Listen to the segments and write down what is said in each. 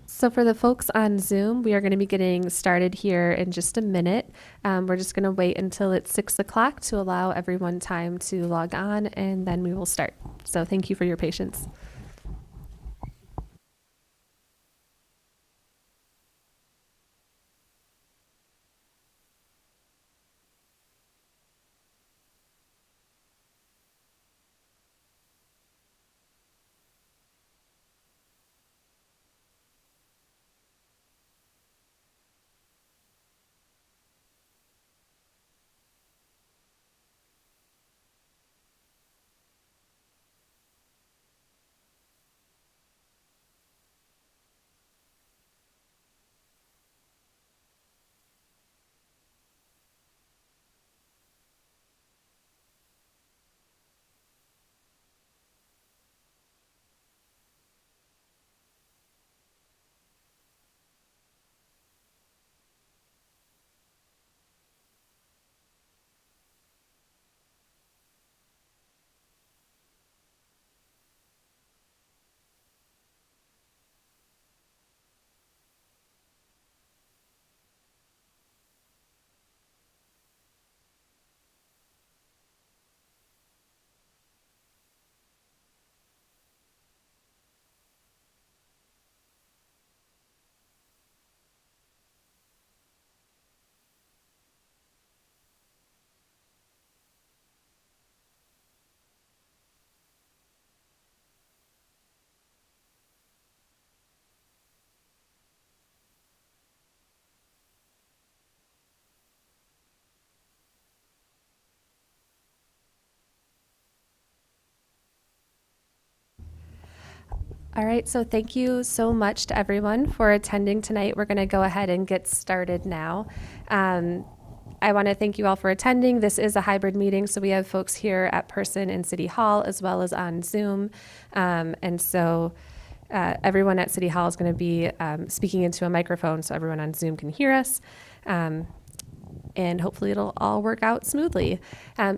So for the folks on Zoom, we are going to be getting started here in just a minute. We're just going to wait until it's 6 o'clock to allow everyone time to log on, and then we will start. So thank you for your patience. All right, so thank you so much to everyone for attending tonight. We're going to go ahead and get started now. I want to thank you all for attending. This is a hybrid meeting, so we have folks here at person in City Hall as well as on Zoom. Everyone at City Hall is going to be speaking into a microphone so everyone on Zoom can hear us. And hopefully it'll all work out smoothly.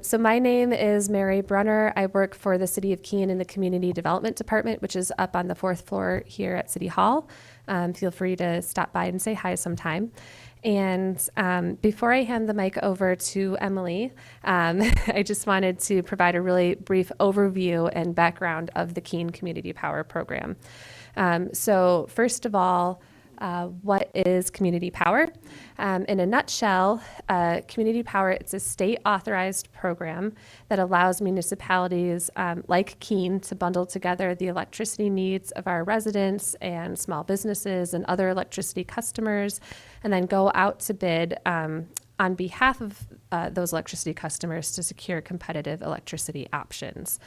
So my name is Mary Brunner. I work for the City of Keene in the Community Development Department, which is up on the 4th floor here at City Hall. Feel free to stop by and say hi sometime. And before I hand the mic over to Emily, I just wanted to provide a really brief overview and background of the Keene Community Power Program. So first of all, what is community power? In a nutshell, community power, it's a state authorized program that allows municipalities like Keene to bundle together the electricity needs of our residents and small businesses and other electricity customers, and then go out to bid on behalf of those electricity customers to secure competitive electricity options.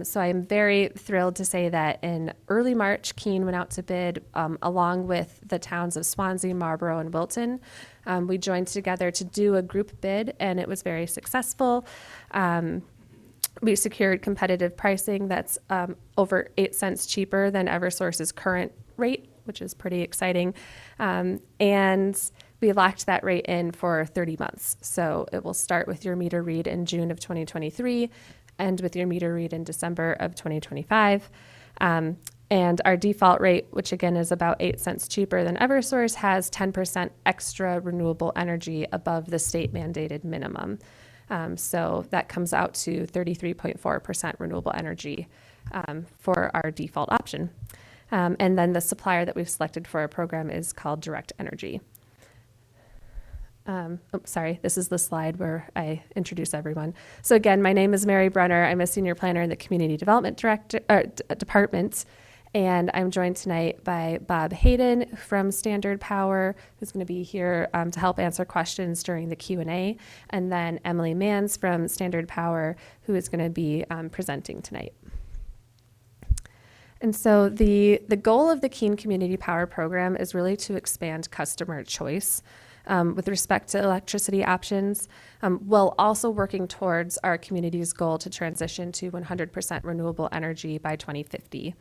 So I'm very thrilled to say that in early March, Keene went out to bid along with the towns of Swansea, Marlborough, and Wilton. We joined together to do a group bid, and it was very successful. We secured competitive pricing that's over 8 cents cheaper than Eversource's current rate, which is pretty exciting. And we locked that rate in for 30 months. So it will start with your meter read in June of 2023, end with your meter read in December of 2025. And our default rate, which again is about 8 cents cheaper than Eversource, has 10% extra renewable energy above the state mandated minimum. So that comes out to 33.4% renewable energy for our default option. And then the supplier that we've selected for our program is called Direct Energy. Sorry, this is the slide where I introduce everyone. So again, my name is Mary Brunner. I'm a senior planner in the Community Development Department, and I'm joined tonight by Bob Hayden from Standard Power, who's going to be here to help answer questions during the Q&A, and then Emily Mans from Standard Power, who is going to be presenting tonight. And so the goal of the Keene Community Power Program is really to expand customer choice with respect to electricity options, while also working towards our community's goal to transition to 100% renewable energy by 2050.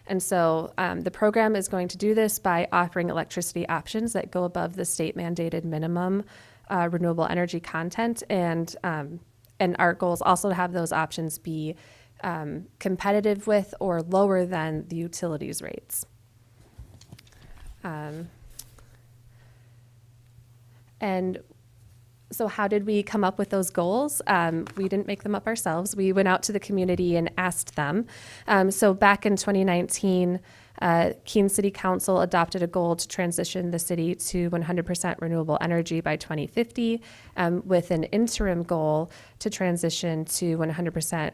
And so the program is going to do this by offering electricity options that go above the state mandated minimum renewable energy content. And our goal is also to have those options be competitive with or lower than the utilities rates. And so how did we come up with those goals? We didn't make them up ourselves. We went out to the community and asked them. So back in 2019, Keene City Council adopted a goal to transition the city to 100% renewable energy by 2050, with an interim goal to transition to 100%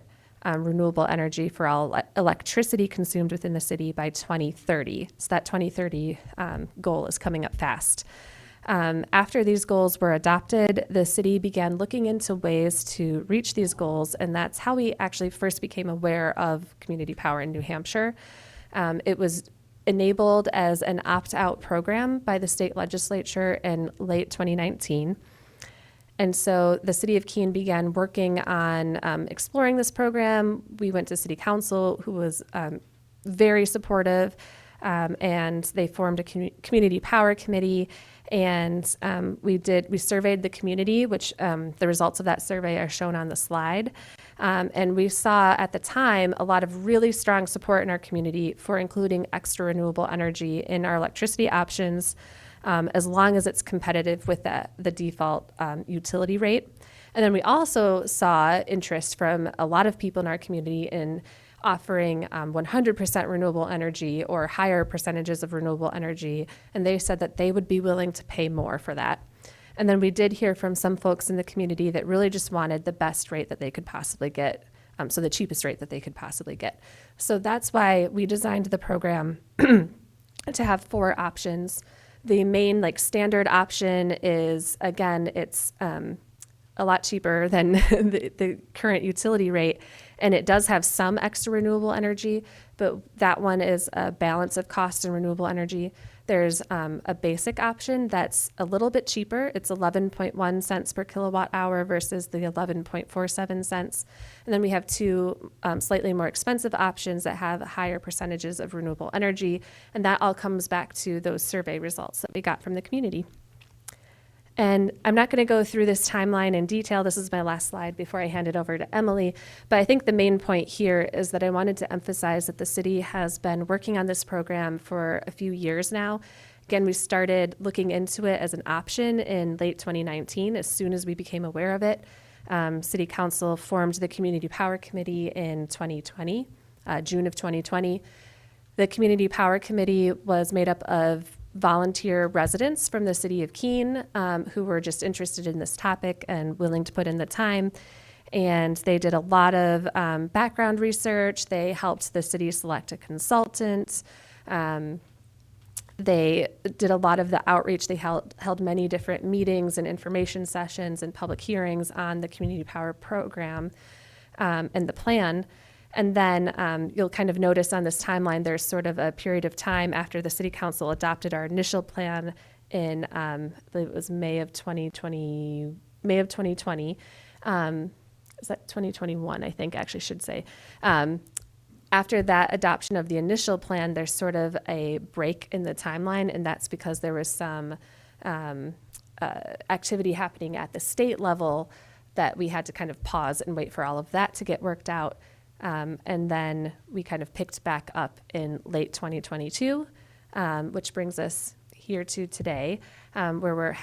renewable energy for all electricity consumed within the city by 2030. So that 2030 goal is coming up fast. After these goals were adopted, the city began looking into ways to reach these goals, and that's how we actually first became aware of community power in New Hampshire. It was enabled as an opt-out program by the state legislature in late 2019. And so the city of Keene began working on exploring this program. We went to city council, who was very supportive, and they formed a community power committee. And we surveyed the community, which the results of that survey are shown on the slide. And we saw at the time a lot of really strong support in our community for including extra renewable energy in our electricity options, as long as it's competitive with the default utility rate. And then we also saw interest from a lot of people in our community in offering 100% renewable energy or higher percentages of renewable energy, and they said that they would be willing to pay more for that. And then we did hear from some folks in the community that really just wanted the best rate that they could possibly get, so the cheapest rate that they could possibly get. So that's why we designed the program to have 4 options. The main standard option is, again, it's a lot cheaper than the current utility rate, and it does have some extra renewable energy, but that one is a balance of cost and renewable energy. There's a basic option that's a little bit cheaper. It's 11.1 cents per kilowatt hour versus the 11.47 cents. And then we have 2 slightly more expensive options that have higher percentages of renewable energy, and that all comes back to those survey results that we got from the community. And I'm not going to go through this timeline in detail. This is my last slide before I hand it over to Emily. But I think the main point here is that I wanted to emphasize that the city has been working on this program for a few years now. Again, we started looking into it as an option in late 2019, as soon as we became aware of it. City Council formed the Community Power Committee in 2020, June of 2020. The Community Power Committee was made up of volunteer residents from the city of Keene who were just interested in this topic and willing to put in the time. And they did a lot of background research. They helped the city select a consultant. They did a lot of the outreach. They held many different meetings and information sessions and public hearings on the community power program and the plan. And then you'll kind of notice on this timeline, there's sort of a period of time after the city council adopted our initial plan in, I believe it was May of 2020. Is that 2021, I think, actually should say. After that adoption of the initial plan, there's sort of a break in the timeline, and that's because there was some activity happening at the state level that we had to kind of pause and wait for all of that to get worked out. And then we kind of picked back up in late 2022, which brings us here to today, where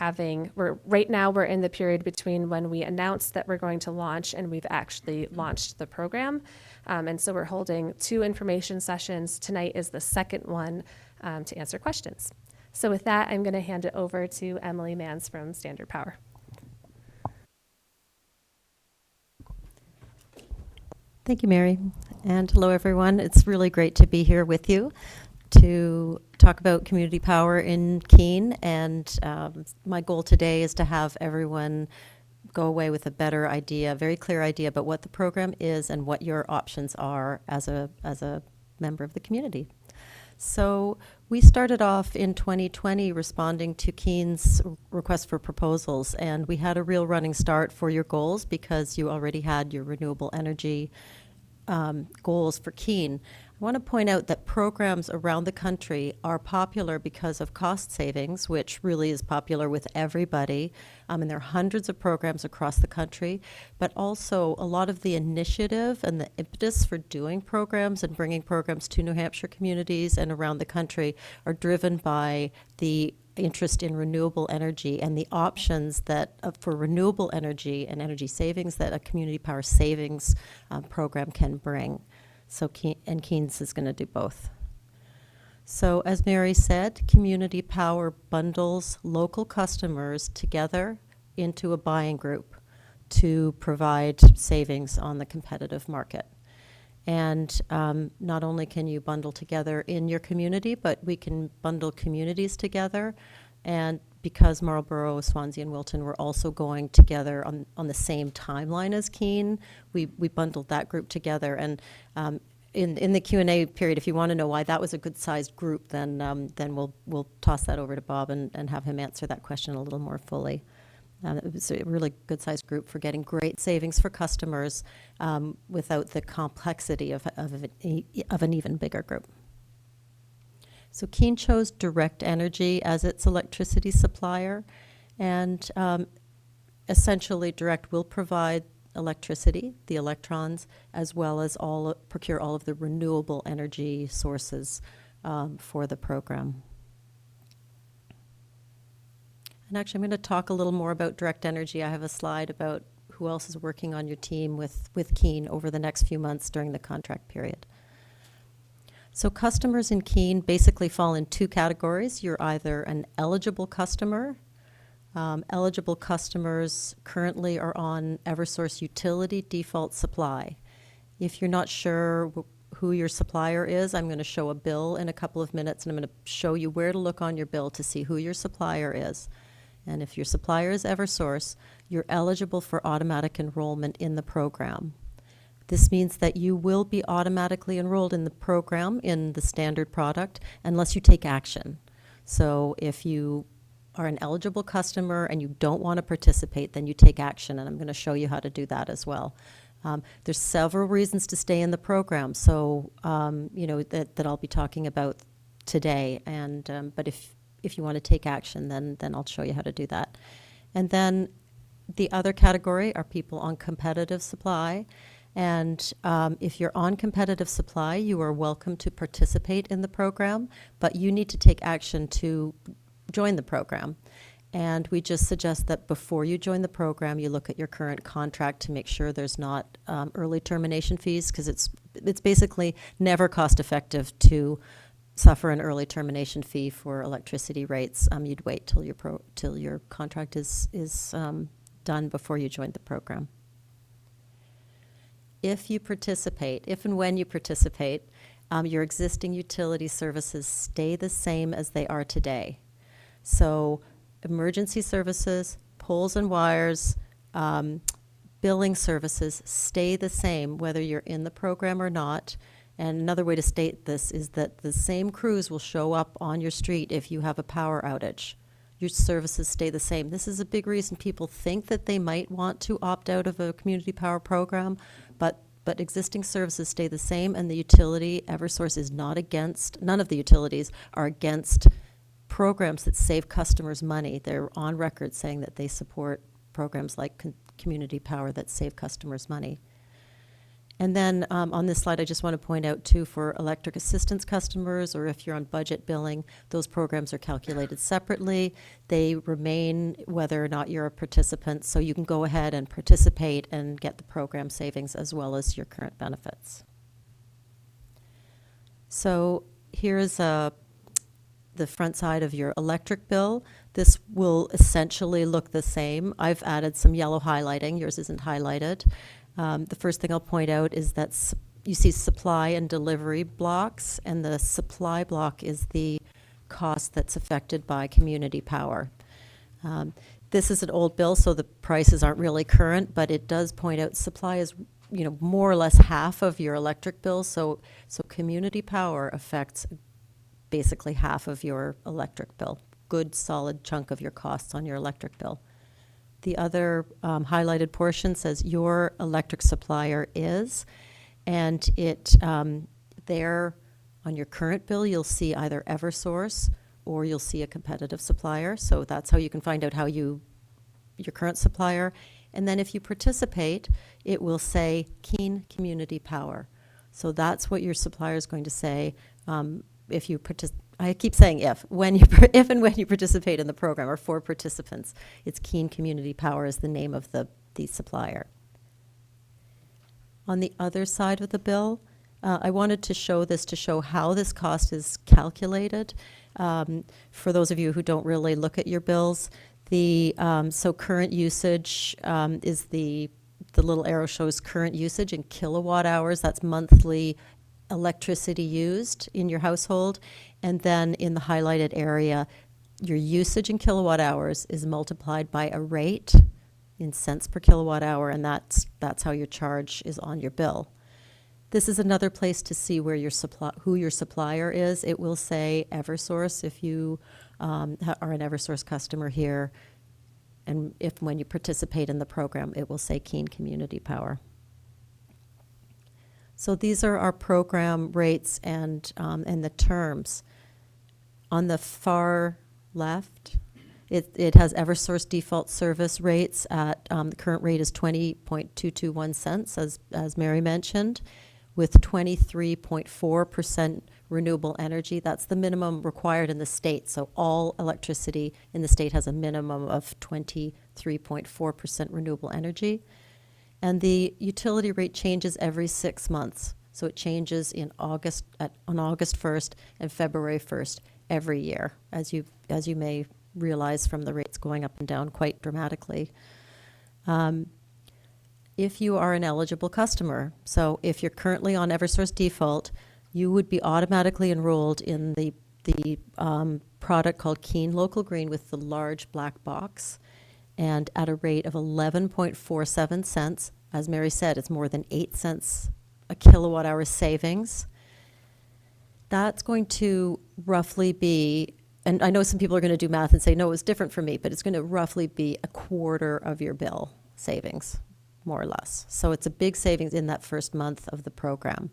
right now we're in the period between when we announced that we're going to launch and we've actually launched the program. And so we're holding 2 information sessions. Tonight is the second one to answer questions. So with that, I'm going to hand it over to Emily Mans from Standard Power. Thank you, Mary. And hello, everyone. It's really great to be here with you to talk about community power in Keene. And my goal today is to have everyone go away with a better idea, a very clear idea about what the program is and what your options are as a member of the community. So we started off in 2020 responding to Keene's request for proposals, and we had a real running start for your goals because you already had your renewable energy goals for Keene. want to point out that programs around the country are popular because of cost savings, which really is popular with everybody. And there are hundreds of programs across the country, but also a lot of the initiative and the impetus for doing programs and bringing programs to New Hampshire communities and around the country are driven by the interest in renewable energy and the options that for renewable energy and energy savings that a community power savings program can bring. So Keene's is going to do both. So as Mary said, community power bundles local customers together into a buying group to provide savings on the competitive market. And not only can you bundle together in your community, but we can bundle communities together. And because Marlborough, Swansea, and Wilton were also going together on the same timeline as Keene, we bundled that group together. And in the Q&A period, if you want to know why that was a good-sized group, then we'll toss that over to Bob and have him answer that question a little more fully. It was a really good-sized group for getting great savings for customers without the complexity of an even bigger group. So Keene chose Direct Energy as its electricity supplier, and essentially Direct will provide electricity, the electrons, as well as procure all of the renewable energy sources for the program. And actually, I'm going to talk a little more about Direct Energy. I have a slide about who else is working on your team with Keene over the next few months during the contract period. So customers in Keene basically fall in two categories. You're either an eligible customer. Eligible customers currently are on Eversource Utility Default Supply. If you're not sure who your supplier is, I'm going to show a bill in a couple of minutes, and I'm going to show you where to look on your bill to see who your supplier is. And if your supplier is Eversource, you're eligible for automatic enrollment in the program. This means that you will be automatically enrolled in the program in the standard product unless you take action. So if you are an eligible customer and you don't want to participate, then you take action, and I'm going to show you how to do that as well. There's several reasons to stay in the program, so that I'll be talking about today. And but if you want to take action, then I'll show you how to do that. And then the other category are people on competitive supply. And if you're on competitive supply, you are welcome to participate in the program, but you need to take action to join the program. And we just suggest that before you join the program, you look at your current contract to make sure there's not early termination fees, because it's basically never cost effective to suffer an early termination fee for electricity rates. You'd wait till your contract is done before you join the program. If and when you participate, your existing utility services stay the same as they are today. So emergency services, poles and wires, billing services stay the same whether you're in the program or not. And another way to state this is that the same crews will show up on your street if you have a power outage. Your services stay the same. This is a big reason people think that they might want to opt out of a community power program, but existing services stay the same, and the utility, Eversource, is not against, none of the utilities are against programs that save customers money. They're on record saying that they support programs like community power that save customers money. And then on this slide, I just want to point out, too, for electric assistance customers, or if you're on budget billing, those programs are calculated separately. They remain whether or not you're a participant, so you can go ahead and participate and get the program savings as well as your current benefits. So here's the front side of your electric bill. This will essentially look the same. I've added some yellow highlighting. Yours isn't highlighted. The first thing I'll point out is that you see supply and delivery blocks, and the supply block is the cost that's affected by community power. This is an old bill, so the prices aren't really current, but it does point out supply is more or less half of your electric bill, so community power affects basically half of your electric bill, good solid chunk of your costs on your electric bill. The other highlighted portion says your electric supplier is, and There, on your current bill, you'll see either Eversource or you'll see a competitive supplier. So that's how you can find out your current supplier. And then if you participate, it will say Keene Community Power. So that's what your supplier is going to say if you I keep saying if and when you participate in the program, or for participants, it's Keene Community Power is the name of the supplier. On the other side of the bill, I wanted to show this to show how this cost is calculated. For those of you who don't really look at your bills, so current usage is the little arrow shows current usage in kilowatt hours. That's monthly electricity used in your household. And then in the highlighted area, your usage in kilowatt hours is multiplied by a rate in cents per kilowatt hour, and that's how your charge is on your bill. This is another place to see where who your supplier is. It will say Eversource if you are an Eversource customer here, and when you participate in the program, it will say Keene Community Power. So these are our program rates and the terms. On the far left, it has Eversource default service rates at the current rate is 20.221 cents, as Mary mentioned, with 23.4% renewable energy. That's the minimum required in the state. So all electricity in the state has a minimum of 23.4% renewable energy. And the utility rate changes every 6 months. So it changes on August 1st and February 1st every year, as you may realize from the rates going up and down quite dramatically. If you are an eligible customer, so if you're currently on Eversource default, you would be automatically enrolled in the product called Keene Local Green with the large black box, and at a rate of 11.47 cents. As Mary said, it's more than 8 cents a kilowatt hour savings. That's going to roughly be, and I know some people are going to do math and say, no, it's different for me, but it's going to roughly be a quarter of your bill savings, more or less. So it's a big savings in that first month of the program.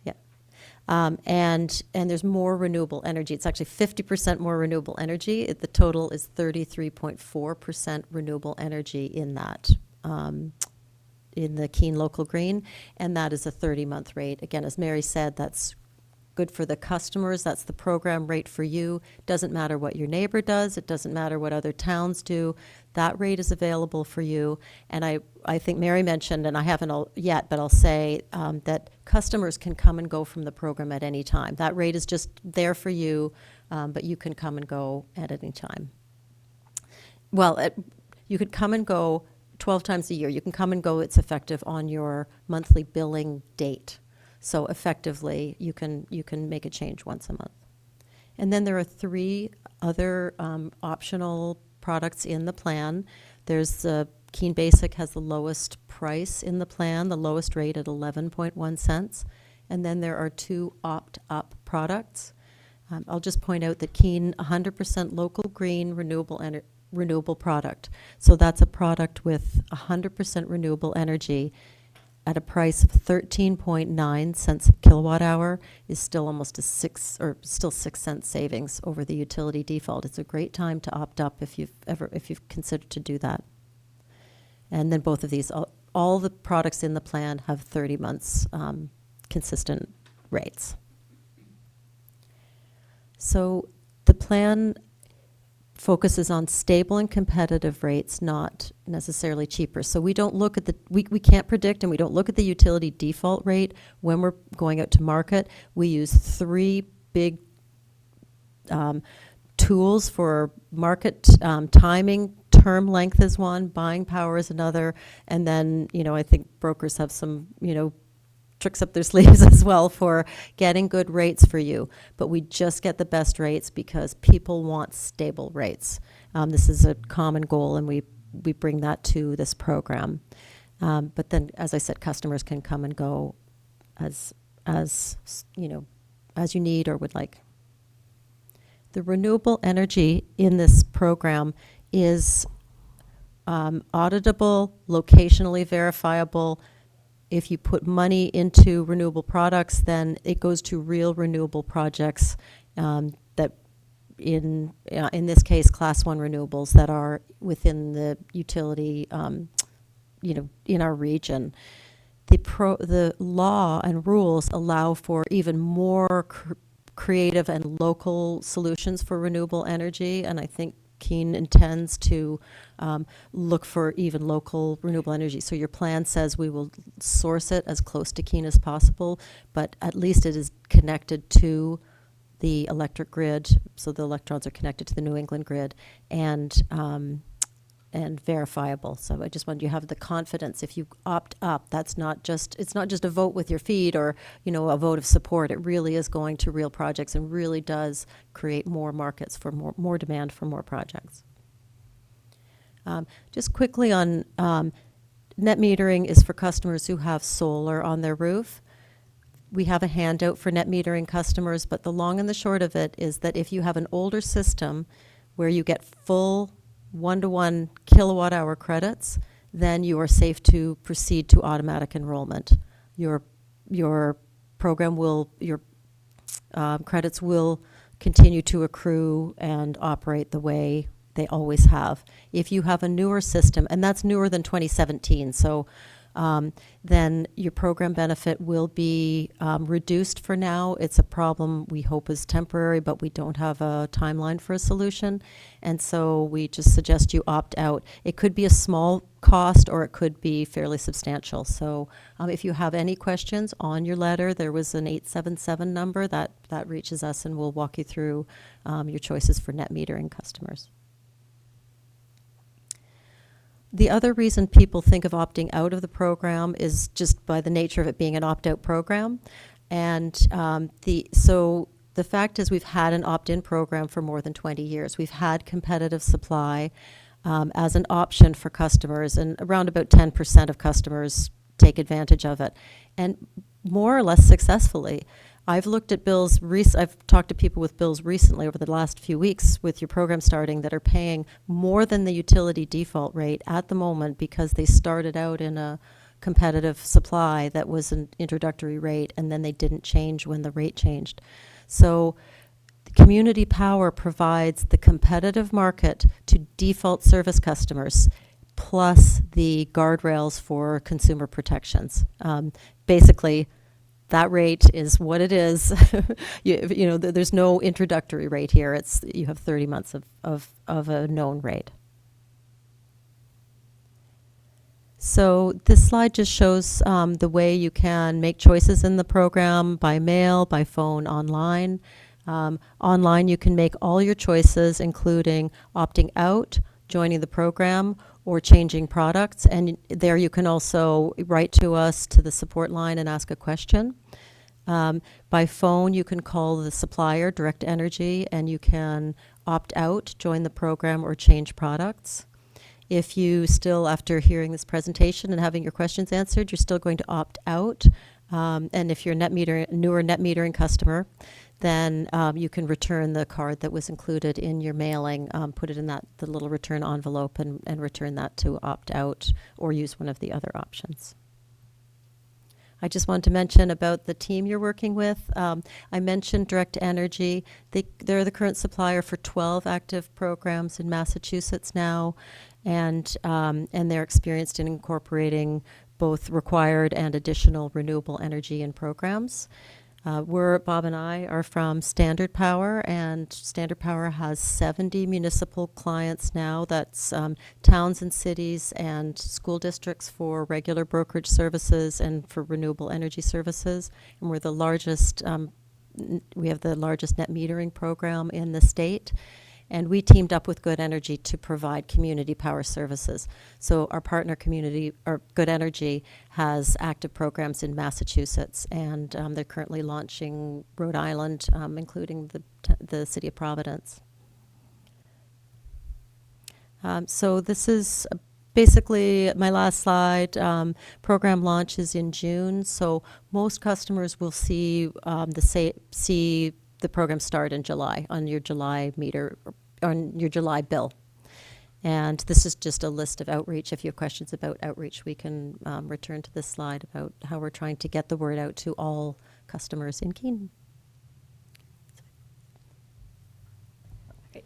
Yeah. And there's more renewable energy. It's actually 50% more renewable energy. The total is 33.4% renewable energy in that, in the Keene Local Green, and that is a 30-month rate. Again, as Mary said, that's good for the customers. That's the program rate for you. Doesn't matter what your neighbor does. It doesn't matter what other towns do. That rate is available for you. And I think Mary mentioned, and I haven't yet, but I'll say that customers can come and go from the program at any time. That rate is just there for you, but you can come and go at any time. Well, you could come and go 12 times a year. You can come and go. It's effective on your monthly billing date. So effectively, you can make a change once a month. And then there are 3 other optional products in the plan. There's Keene Basic has the lowest price in the plan, the lowest rate at 11.1 cents. And then there are 2 opt-up products. I'll just point out that Keene 100% local green renewable product. So that's a product with 100% renewable energy at a price of 13.9 cents a kilowatt hour is still almost still 6 cent savings over the utility default. It's a great time to opt up if you've considered to do that. And then both of these, all the products in the plan have 30 months consistent rates. So the plan focuses on stable and competitive rates, not necessarily cheaper. So we don't look at we can't predict, and we don't look at the utility default rate when we're going out to market. We use 3 big tools for market timing. Term length is one, buying power is another, and then, I think brokers have some, tricks up their sleeves as well for getting good rates for you. But we just get the best rates because people want stable rates. This is a common goal, and we bring that to this program. But then, as I said, customers can come and go as you need or would like. The renewable energy in this program is auditable, locationally verifiable, if you put money into renewable products, then it goes to real renewable projects that in this case, Class 1 renewables that are within the utility, in our region. The law and rules allow for even more creative and local solutions for renewable energy, and I think Keene intends to look for even local renewable energy. So your plan says we will source it as close to Keene as possible, but at least it is connected to the electric grid, so the electrons are connected to the New England grid, and verifiable. So I just want you to have the confidence. If you opt up, it's not just a vote with your feet or a vote of support. It really is going to real projects and really does create more markets for more demand for more projects. Just quickly on net metering is for customers who have solar on their roof. We have a handout for net metering customers, but the long and the short of it is that if you have an older system where you get full 1-to-1 kilowatt hour credits, then you are safe to proceed to automatic enrollment. Your program your credits will continue to accrue and operate the way they always have. If you have a newer system, and that's newer than 2017, so then your program benefit will be reduced for now. It's a problem we hope is temporary, but we don't have a timeline for a solution. And so we just suggest you opt out. It could be a small cost or it could be fairly substantial. So if you have any questions on your letter, there was an 877 number that reaches us, and we'll walk you through your choices for net metering customers. The other reason people think of opting out of the program is just by the nature of it being an opt-out program. And so the fact is we've had an opt-in program for more than 20 years. We've had competitive supply as an option for customers, and around about 10% of customers take advantage of it, and more or less successfully. I've looked at bills, I've talked to people with bills recently over the last few weeks with your program starting that are paying more than the utility default rate at the moment because they started out in a competitive supply that was an introductory rate, and then they didn't change when the rate changed. So Community Power provides the competitive market to default service customers, plus the guardrails for consumer protections. Basically, that rate is what it is. There's no introductory rate here. You have 30 months of a known rate. So this slide just shows the way you can make choices in the program by mail, by phone, online. Online, you can make all your choices, including opting out, joining the program, or changing products. And there you can also write to us to the support line and ask a question. By phone, you can call the supplier, Direct Energy, and you can opt out, join the program, or change products. If you still, after hearing this presentation and having your questions answered, you're still going to opt out, and if you're a newer net metering customer, then you can return the card that was included in your mailing, put it in the little return envelope, and return that to opt out or use one of the other options. I just wanted to mention about the team you're working with. I mentioned Direct Energy. They're the current supplier for 12 active programs in Massachusetts now, and they're experienced in incorporating both required and additional renewable energy in programs. Bob and I are from Standard Power, and Standard Power has 70 municipal clients now. That's towns and cities and school districts for regular brokerage services and for renewable energy services. And we're the largest, we have the largest net metering program in the state. And we teamed up with Good Energy to provide community power services. So our partner community, or Good Energy, has active programs in Massachusetts, and they're currently launching Rhode Island, including the city of Providence. So this is basically my last slide. Program launch is in June, so most customers will see the program start in July on your July meter, on your July bill. And this is just a list of outreach. If you have questions about outreach, we can return to this slide about how we're trying to get the word out to all customers in Keene.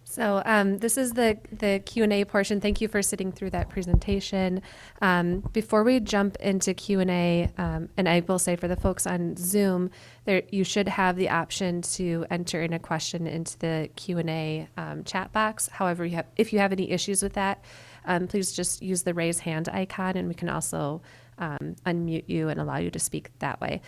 So this is the Q&A portion. Thank you for sitting through that presentation. Before we jump into Q&A, and I will say for the folks on Zoom, you should have the option to enter in a question into the Q&A chat box. However, if you have any issues with that, please just use the raise hand icon, and we can also unmute you and allow you to speak that way.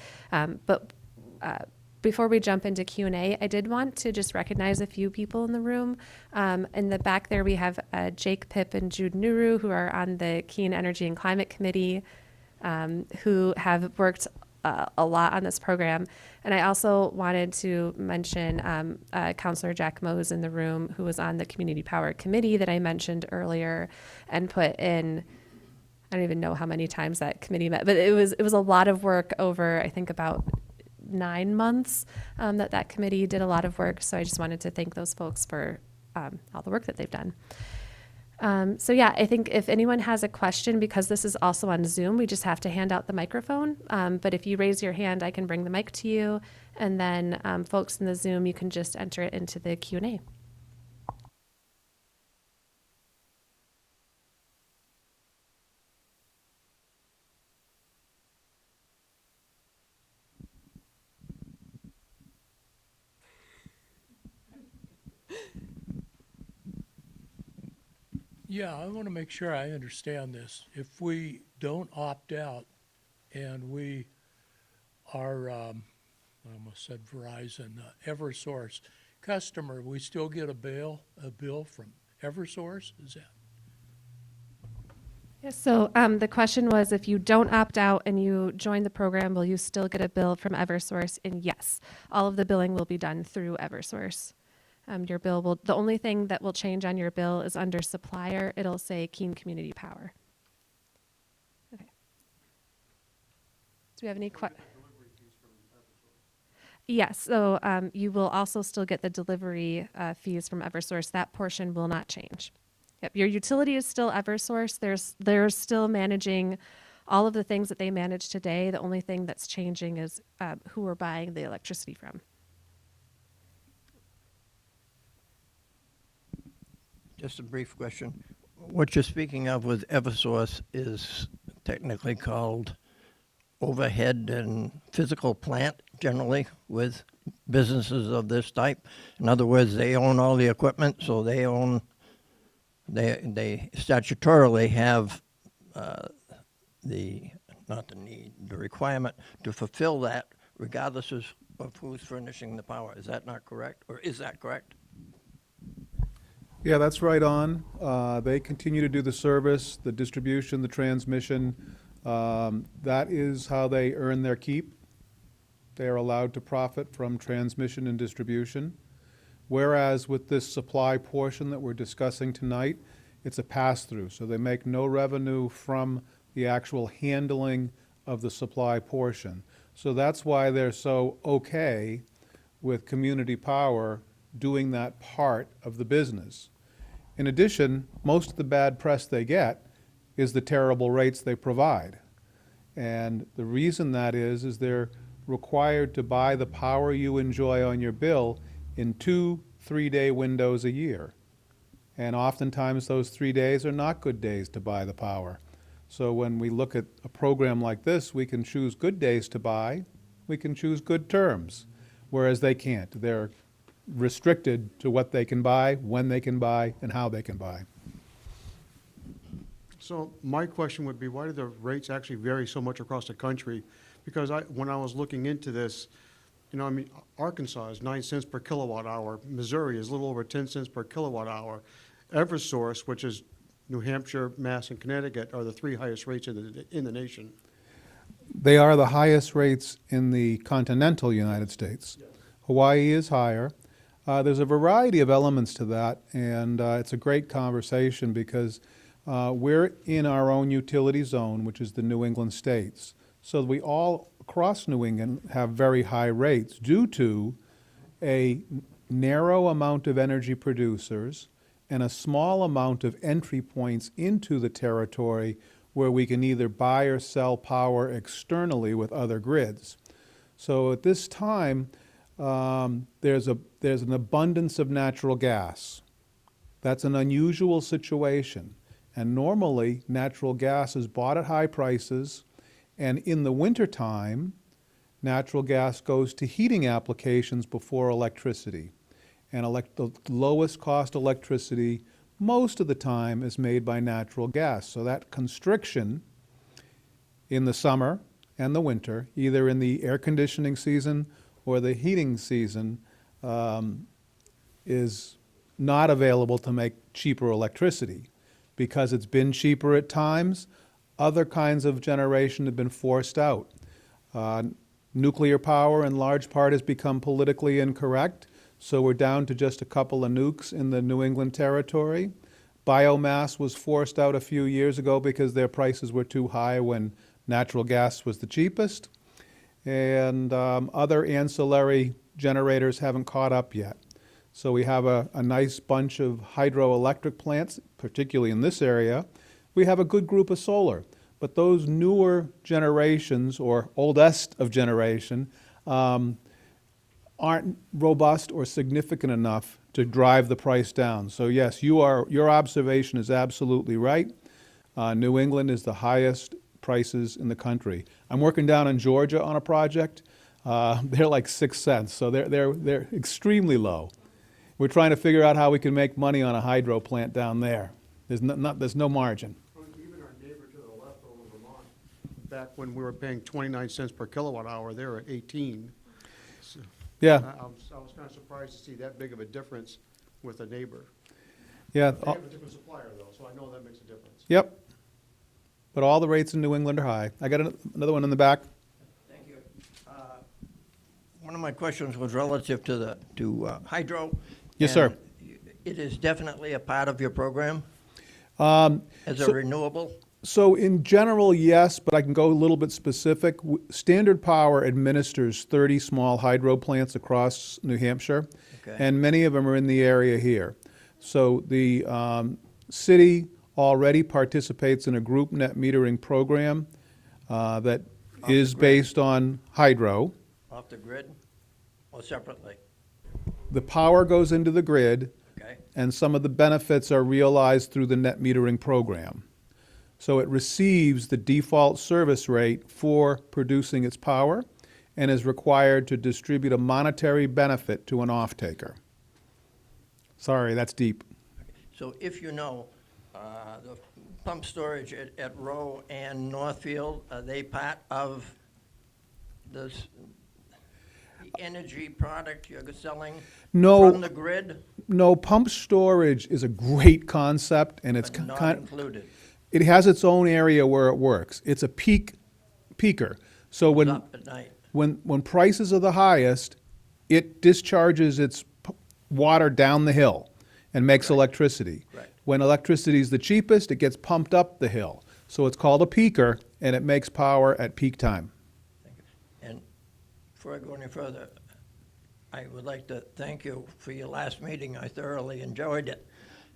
Before we jump into Q&A, I did want to just recognize a few people in the room. In the back there, we have Jake Pipp and Jude Nuru, who are on the Keene Energy and Climate Committee, who have worked a lot on this program. And I also wanted to mention Councillor Jack Mose in the room, who was on the Community Power Committee that I mentioned earlier and put in, I don't even know how many times that committee met, but it was a lot of work over, I think, about 9 months that committee did a lot of work. So I just wanted to thank those folks for all the work that they've done. So yeah, I think if anyone has a question, because this is also on Zoom, we just have to hand out the microphone. But if you raise your hand, I can bring the mic to you. And then folks in the Zoom, you can just enter it into the Q&A. Yeah, I want to make sure I understand this. If we don't opt out and we are, I almost said Verizon, Eversource customer, we still get a bill from Eversource? Is that? Yeah, so the question was, if you don't opt out and you join the program, will you still get a bill from Eversource? And yes, all of the billing will be done through Eversource. Your bill will, the only thing that will change on your bill is under supplier. It'll say Keene Community Power. Okay. Do we have any questions? Yes, so you will also still get the delivery fees from Eversource. That portion will not change. Yep, your utility is still Eversource. They're still managing all of the things that they manage today. The only thing that's changing is who we're buying the electricity from. Just a brief question. What you're speaking of with Eversource is technically called overhead and physical plant, generally, with businesses of this type. In other words, they own all the equipment, so they statutorily have the requirement to fulfill that regardless of who's furnishing the power. Is that not correct? Or is that correct? Yeah, that's right on. They continue to do the service, the distribution, the transmission. That is how they earn their keep. They are allowed to profit from transmission and distribution. Whereas with this supply portion that we're discussing tonight, it's a pass-through. So they make no revenue from the actual handling of the supply portion. So that's why they're so okay with Community Power doing that part of the business. In addition, most of the bad press they get is the terrible rates they provide. And the reason that is they're required to buy the power you enjoy on your bill in 2 3-day windows a year. And oftentimes those 3 days are not good days to buy the power. So when we look at a program like this, we can choose good days to buy, we can choose good terms, whereas they can't. They're restricted to what they can buy, when they can buy, and how they can buy. So my question would be, why do the rates actually vary so much across the country? Because when I was looking into this, Arkansas is 9 cents per kilowatt hour. Missouri is a little over 10 cents per kilowatt hour. Eversource, which is New Hampshire, Mass, and Connecticut, are the 3 highest rates in the nation. They are the highest rates in the continental United States. Yes. Hawaii is higher. There's a variety of elements to that, and it's a great conversation because we're in our own utility zone, which is the New England states. So we all across New England have very high rates due to a narrow amount of energy producers and a small amount of entry points into the territory where we can either buy or sell power externally with other grids. So at this time, there's an abundance of natural gas. That's an unusual situation. And normally, natural gas is bought at high prices, and in the wintertime, natural gas goes to heating applications before electricity. And the lowest cost electricity most of the time is made by natural gas. So that constriction in the summer and the winter, either in the air conditioning season or the heating season, is not available to make cheaper electricity. Because it's been cheaper at times, other kinds of generation have been forced out. Nuclear power in large part has become politically incorrect, so we're down to just a couple of nukes in the New England territory. Biomass was forced out a few years ago because their prices were too high when natural gas was the cheapest. And other ancillary generators haven't caught up yet. So we have a nice bunch of hydroelectric plants, particularly in this area. We have a good group of solar. But those newer generations, or oldest of generation, aren't robust or significant enough to drive the price down. So yes, your observation is absolutely right. New England is the highest prices in the country. I'm working down in Georgia on a project. They're like 6 cents, so they're extremely low. We're trying to figure out how we can make money on a hydro plant down there. There's no margin. Even our neighbor to the left over in Vermont, back when we were paying 29 cents per kilowatt hour, they were at 18. So Yeah, I was kind of surprised to see that big of a difference with a neighbor. yeah, They have a different supplier though, so I know that makes a difference. yep. But all the rates in New England are high. I got another one in the back. Thank you. One of my questions was relative to hydro. Yes, sir. And it is definitely a part of your program as a so- renewable? So in general, yes, but I can go a little bit specific. Standard Power administers 30 small hydro plants across New Hampshire, Okay. and many of them are in the area here. So the city already participates in a group net metering program that Off the is grid? based on hydro. Off the grid or separately? The power goes into the grid, Okay. and some of the benefits are realized through the net metering program. So it receives the default service rate for producing its power and is required to distribute a monetary benefit to an off-taker. Sorry, that's deep. So if you know, the pump storage at Rowe and Northfield, are they part of this, the energy product you're selling No. from the grid, No, pump storage is a great concept, and it's but not kind. included? It has its own area where it works. It's a peaker. So It's when up at night. when prices are the highest, it discharges its water down the hill and makes Right. electricity. Right. When electricity is the cheapest, it gets pumped up the hill. So it's called a peaker, and it makes power at peak time. Thank you. And before I go any further, I would like to thank you for your last meeting. I thoroughly enjoyed it.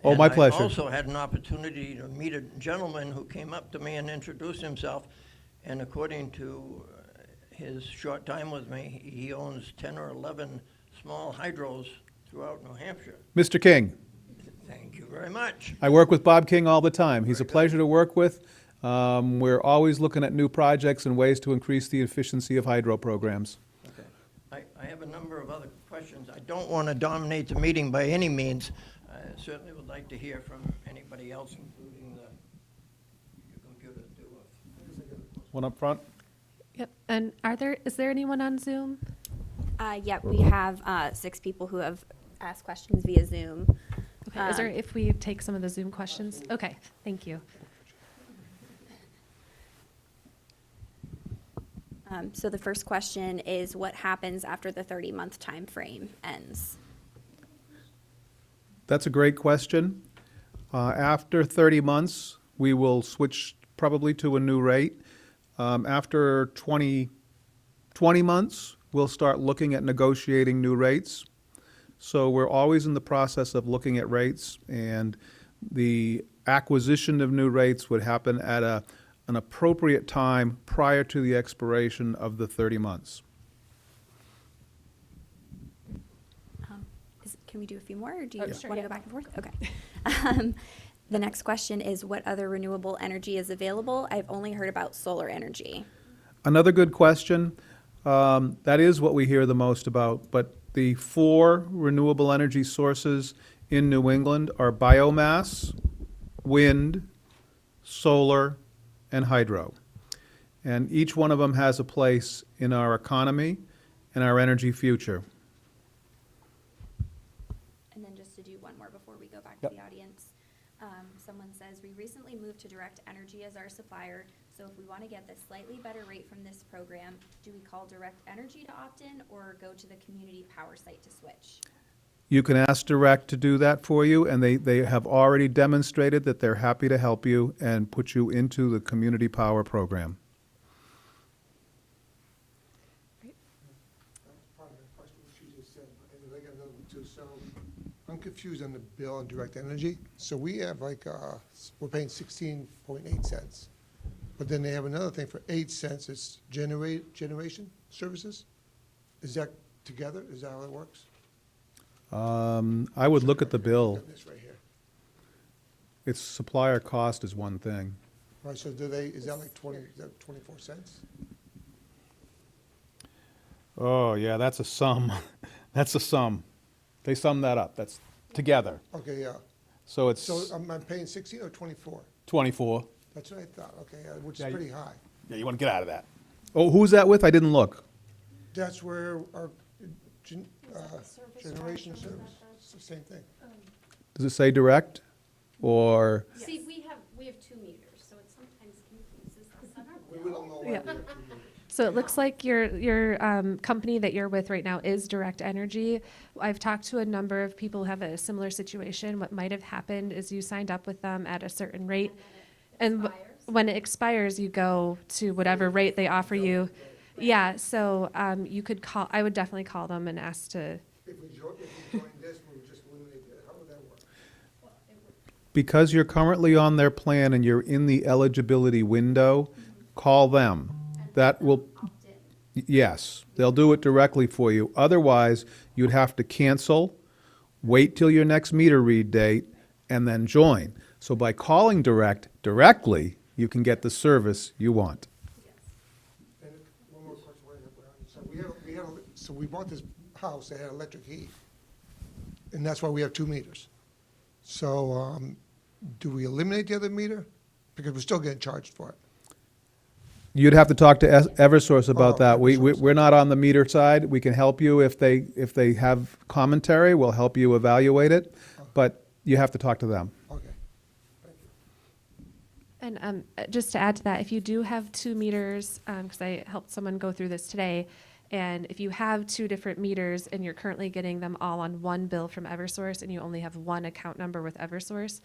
Oh, And my pleasure. I also had an opportunity to meet a gentleman who came up to me and introduced himself, and according to his short time with me, he owns 10 or 11 small hydros throughout New Hampshire. Mr. King, Thank you very much. I work with Bob King all the time. He's a Very good. pleasure to work with. We're always looking at new projects and ways to increase the efficiency of hydro programs. Okay. I have a number of other questions. I don't want to dominate the meeting by any means. I certainly would like to hear from anybody else, including your computer, too. One up front. Yep. And is there anyone on Zoom? Yep, we have 6 people who have asked questions via Zoom. Okay. Is there, if we take some of the Zoom questions? Okay, thank you. So the first question is, what happens after the 30-month time frame ends? That's a great question. After 30 months, we will switch probably to a new rate. After 20 months, we'll start looking at negotiating new rates. So we're always in the process of looking at rates, and the acquisition of new rates would happen at an appropriate time prior to the expiration of the 30 months. Can we do a few more, or do you Oh, want sure, to yeah. go back and forth? Okay. The next question is, what other renewable energy is available? I've only heard about solar energy. Another good question. That is what we hear the most about, but the 4 renewable energy sources in New England are biomass, wind, solar, and hydro. And each one of them has a place in our economy and our energy future. And then just to do one more before we go back Yep. to the audience. Someone says, we recently moved to Direct Energy as our supplier, so if we want to get this slightly better rate from this program, do we call Direct Energy to opt in or go to the community power site to switch? You can ask Direct to do that for you, and they have already demonstrated that they're happy to help you and put you into the community power program. Part of the question she just said, and I got another one too. So I'm confused on the bill on Direct Energy. So we have like, we're paying 16.8 cents. But then they have another thing for 8 cents, it's generation services? Is that together? Is that how it works? I would look at the bill. Got this right here. Its supplier cost is one thing. All right, so do they, is that like 24 cents? Oh, yeah, that's a sum. That's a sum. They sum that up. That's together. Okay, yeah. So it's So I'm paying 16 or 24? 24. That's what I thought, okay, which Yeah, is you- pretty high. Yeah, you want to get out of that. Oh, who's that with? I didn't look. That's where our generation service, it's the same thing. Does it say Direct? Or, See, we have 2 meters, so it sometimes confuses us on our We bill. don't know why Yeah. we have two meters. So it looks like your company that you're with right now is Direct Energy. I've talked to a number of people who have a similar situation. What might have happened is you signed up with them at a certain rate, and when it expires, you go to whatever rate they offer you. Yeah, so you could call. I would definitely call them and ask to. If we join this, we would just eliminate that, how would that work? because you're currently on their plan and you're in the eligibility window, call them. That will, yes, they'll do it directly for you. Otherwise, you'd have to cancel, wait till your next meter read date, and then join. So by calling directly, you can get the service you want. And one more question, so we bought this house that had electric heat, and that's why we have 2 meters. So, do we eliminate the other meter? Because we're still getting charged for it. You'd have to talk to Eversource about Oh, that. Eversource. We're not on the meter side. We can help you if they have commentary. We'll help you evaluate it, but you have to talk to them. Okay. And just to add to that, if you do have 2 meters, because I helped someone go through this today, and if you have 2 different meters and you're currently getting them all on one bill from Eversource and you only have one account number with Eversource,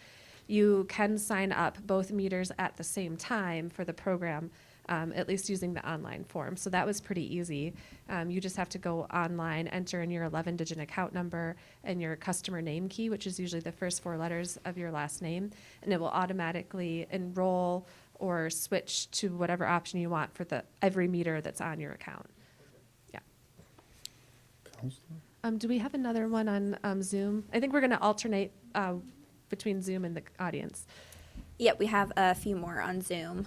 you can sign up both meters at the same time for the program, at least using the online form. So that was pretty easy. You just have to go online, enter in your 11-digit account number and your customer name key, which is usually the first 4 letters of your last name, and it will automatically enroll or switch to whatever option you want for every meter that's on your account. Yeah. Do we have another one on Zoom? I think we're going to alternate between Zoom and the audience. Yep, we have a few more on Zoom.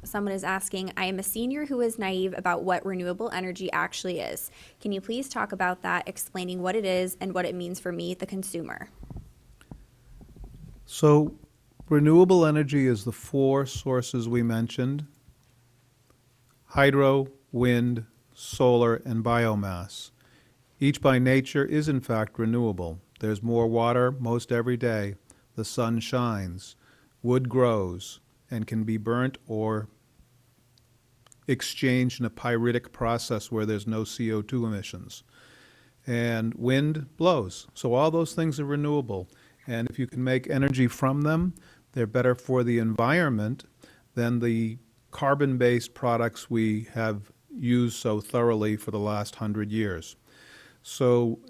Someone is asking, I am a senior who is naive about what renewable energy actually is. Can you please talk about that, explaining what it is and what it means for me, the consumer? So renewable energy is the 4 sources we mentioned: hydro, wind, solar, and biomass. Each by nature is in fact renewable. There's more water most every day. The sun shines. Wood grows and can be burnt or exchanged in a pyritic process where there's no CO2 emissions. And wind blows. So all those things are renewable. And if you can make energy from them, they're better for the environment than the carbon-based products we have used so thoroughly for the last 100 years. So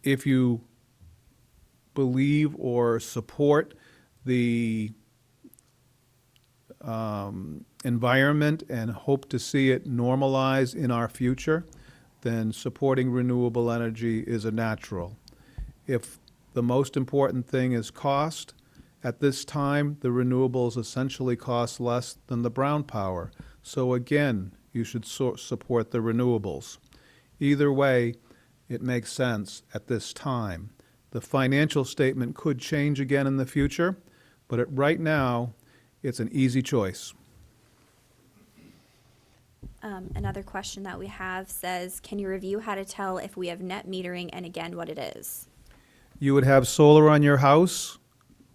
if you believe or support the environment and hope to see it normalize in our future, then supporting renewable energy is a natural. If the most important thing is cost, at this time, the renewables essentially cost less than the brown power. So again, you should support the renewables. Either way, it makes sense at this time. The financial statement could change again in the future, but right now, it's an easy choice. Another question that we have says, can you review how to tell if we have net metering and again what it is? You would have solar on your house,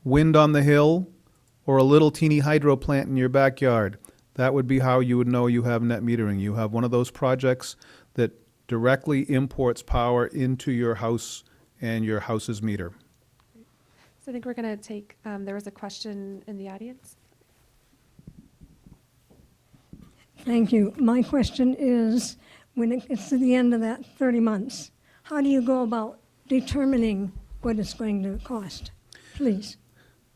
wind on the hill, or a little teeny hydro plant in your backyard. That would be how you would know you have net metering. You have one of those projects that directly imports power into your house and your house's meter. So I think we're going to take, there was a question in the audience. Thank you. My question is, when it gets to the end of that 30 months, how do you go about determining what it's going to cost? Please.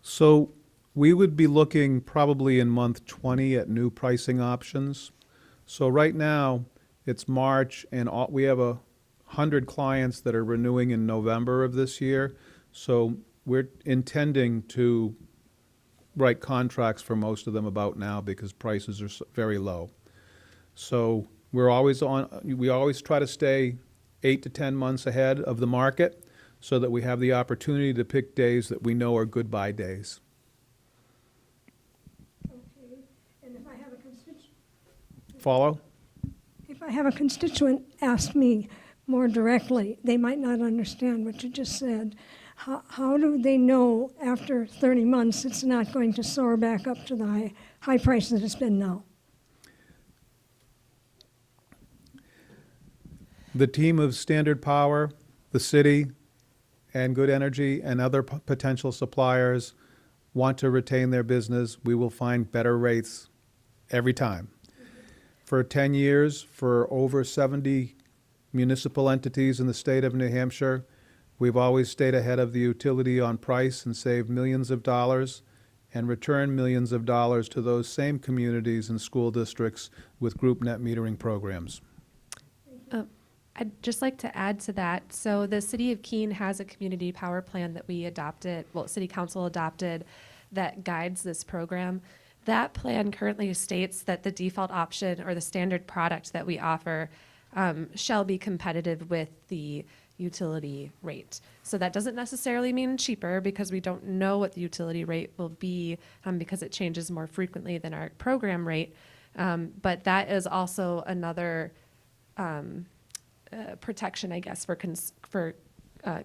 So we would be looking probably in month 20 at new pricing options. So right now, it's March, and we have 100 clients that are renewing in November of this year. So we're intending to write contracts for most of them about now because prices are very low. So we always try to stay 8 to 10 months ahead of the market so that we have the opportunity to pick days that we know are good buy days. Okay. And if I have a constituent, Follow? if I have a constituent ask me more directly, they might not understand what you just said. How do they know after 30 months it's not going to soar back up to the high price that it's been now? The team of Standard Power, the city, and Good Energy and other potential suppliers want to retain their business. We will find better rates every time. For 10 years, for over 70 municipal entities in the state of New Hampshire, we've always stayed ahead of the utility on price and saved millions of dollars and returned millions of dollars to those same communities and school districts with group net metering programs. I'd just like to add to that. So the city of Keene has a community power plan that we adopted, well, city council adopted, that guides this program. That plan currently states that the default option or the standard product that we offer shall be competitive with the utility rate. So that doesn't necessarily mean cheaper because we don't know what the utility rate will be because it changes more frequently than our program rate. But that is also another protection, I guess, for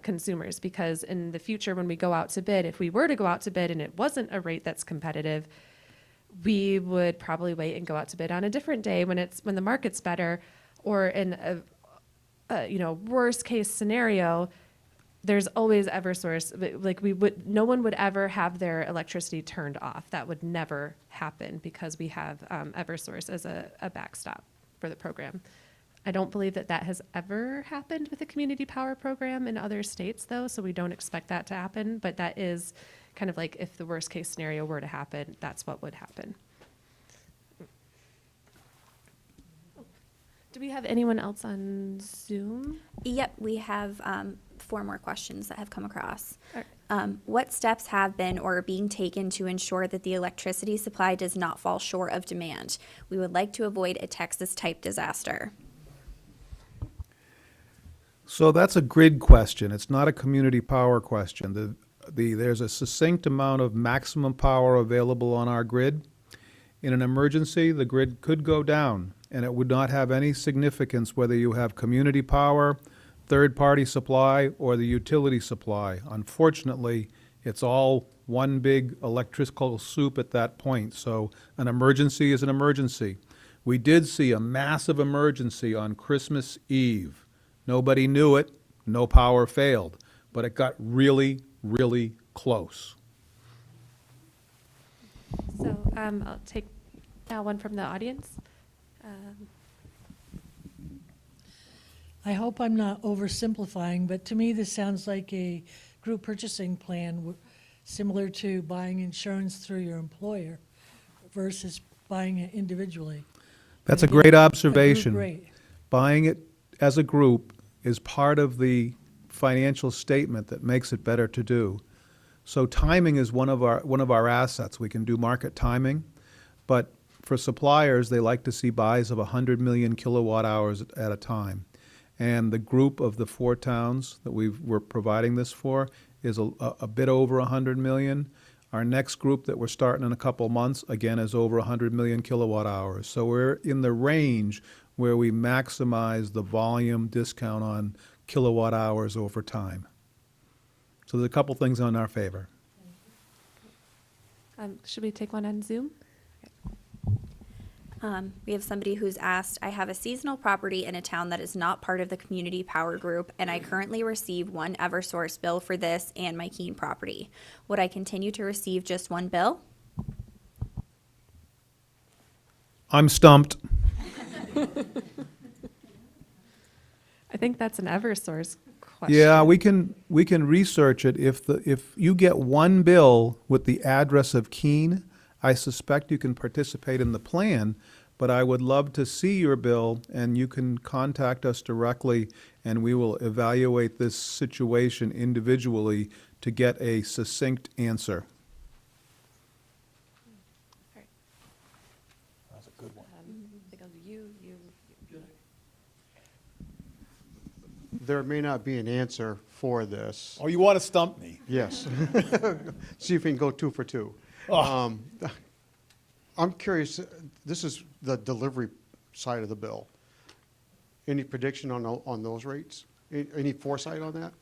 consumers, because in the future when we go out to bid, if we were to go out to bid and it wasn't a rate that's competitive, we would probably wait and go out to bid on a different day when the market's better, or in a worst case scenario, there's always Eversource. Like no one would ever have their electricity turned off. That would never happen because we have Eversource as a backstop for the program. I don't believe that has ever happened with the community power program in other states, though, so we don't expect that to happen. But that is kind of like if the worst case scenario were to happen, that's what would happen. Do we have anyone else on Zoom? Yep, we have 4 more questions that have come across. All right. What steps have been or are being taken to ensure that the electricity supply does not fall short of demand? We would like to avoid a Texas-type disaster. So that's a grid question. It's not a community power question. There's a succinct amount of maximum power available on our grid. In an emergency, the grid could go down, and it would not have any significance whether you have community power, third-party supply, or the utility supply. Unfortunately, it's all one big electrical soup at that point, so an emergency is an emergency. We did see a massive emergency on Christmas Eve. Nobody knew it, no power failed, but it got really, really close. So I'll take now one from the audience. I hope I'm not oversimplifying, but to me, this sounds like a group purchasing plan similar to buying insurance through your employer versus buying it individually. That's a And again, great a group observation. rate. Buying it as a group is part of the financial statement that makes it better to do. So timing is one of our assets. We can do market timing, but for suppliers, they like to see buys of 100 million kilowatt hours at a time. And the group of the 4 towns that we're providing this for is a bit over 100 million. Our next group that we're starting in a couple months, again, is over 100 million kilowatt hours. So we're in the range where we maximize the volume discount on kilowatt hours over time. So there's a couple things on our favor. Should we take one on Zoom? We have somebody who's asked, I have a seasonal property in a town that is not part of the community power group, and I currently receive one Eversource bill for this and my Keene property. Would I continue to receive just one bill? I'm stumped. I think that's an Eversource question. Yeah, we can research it. If you get one bill with the address of Keene, I suspect you can participate in the plan, but I would love to see your bill, and you can contact us directly, and we will evaluate this situation individually to get a succinct answer. That's a good one. I think I'll do you. There may not be an answer for this. Oh, you want to stump me? Yes. See if we can go 2 for 2. Oh. I'm curious, this is the delivery side of the bill. Any prediction on those rates? Any foresight on that?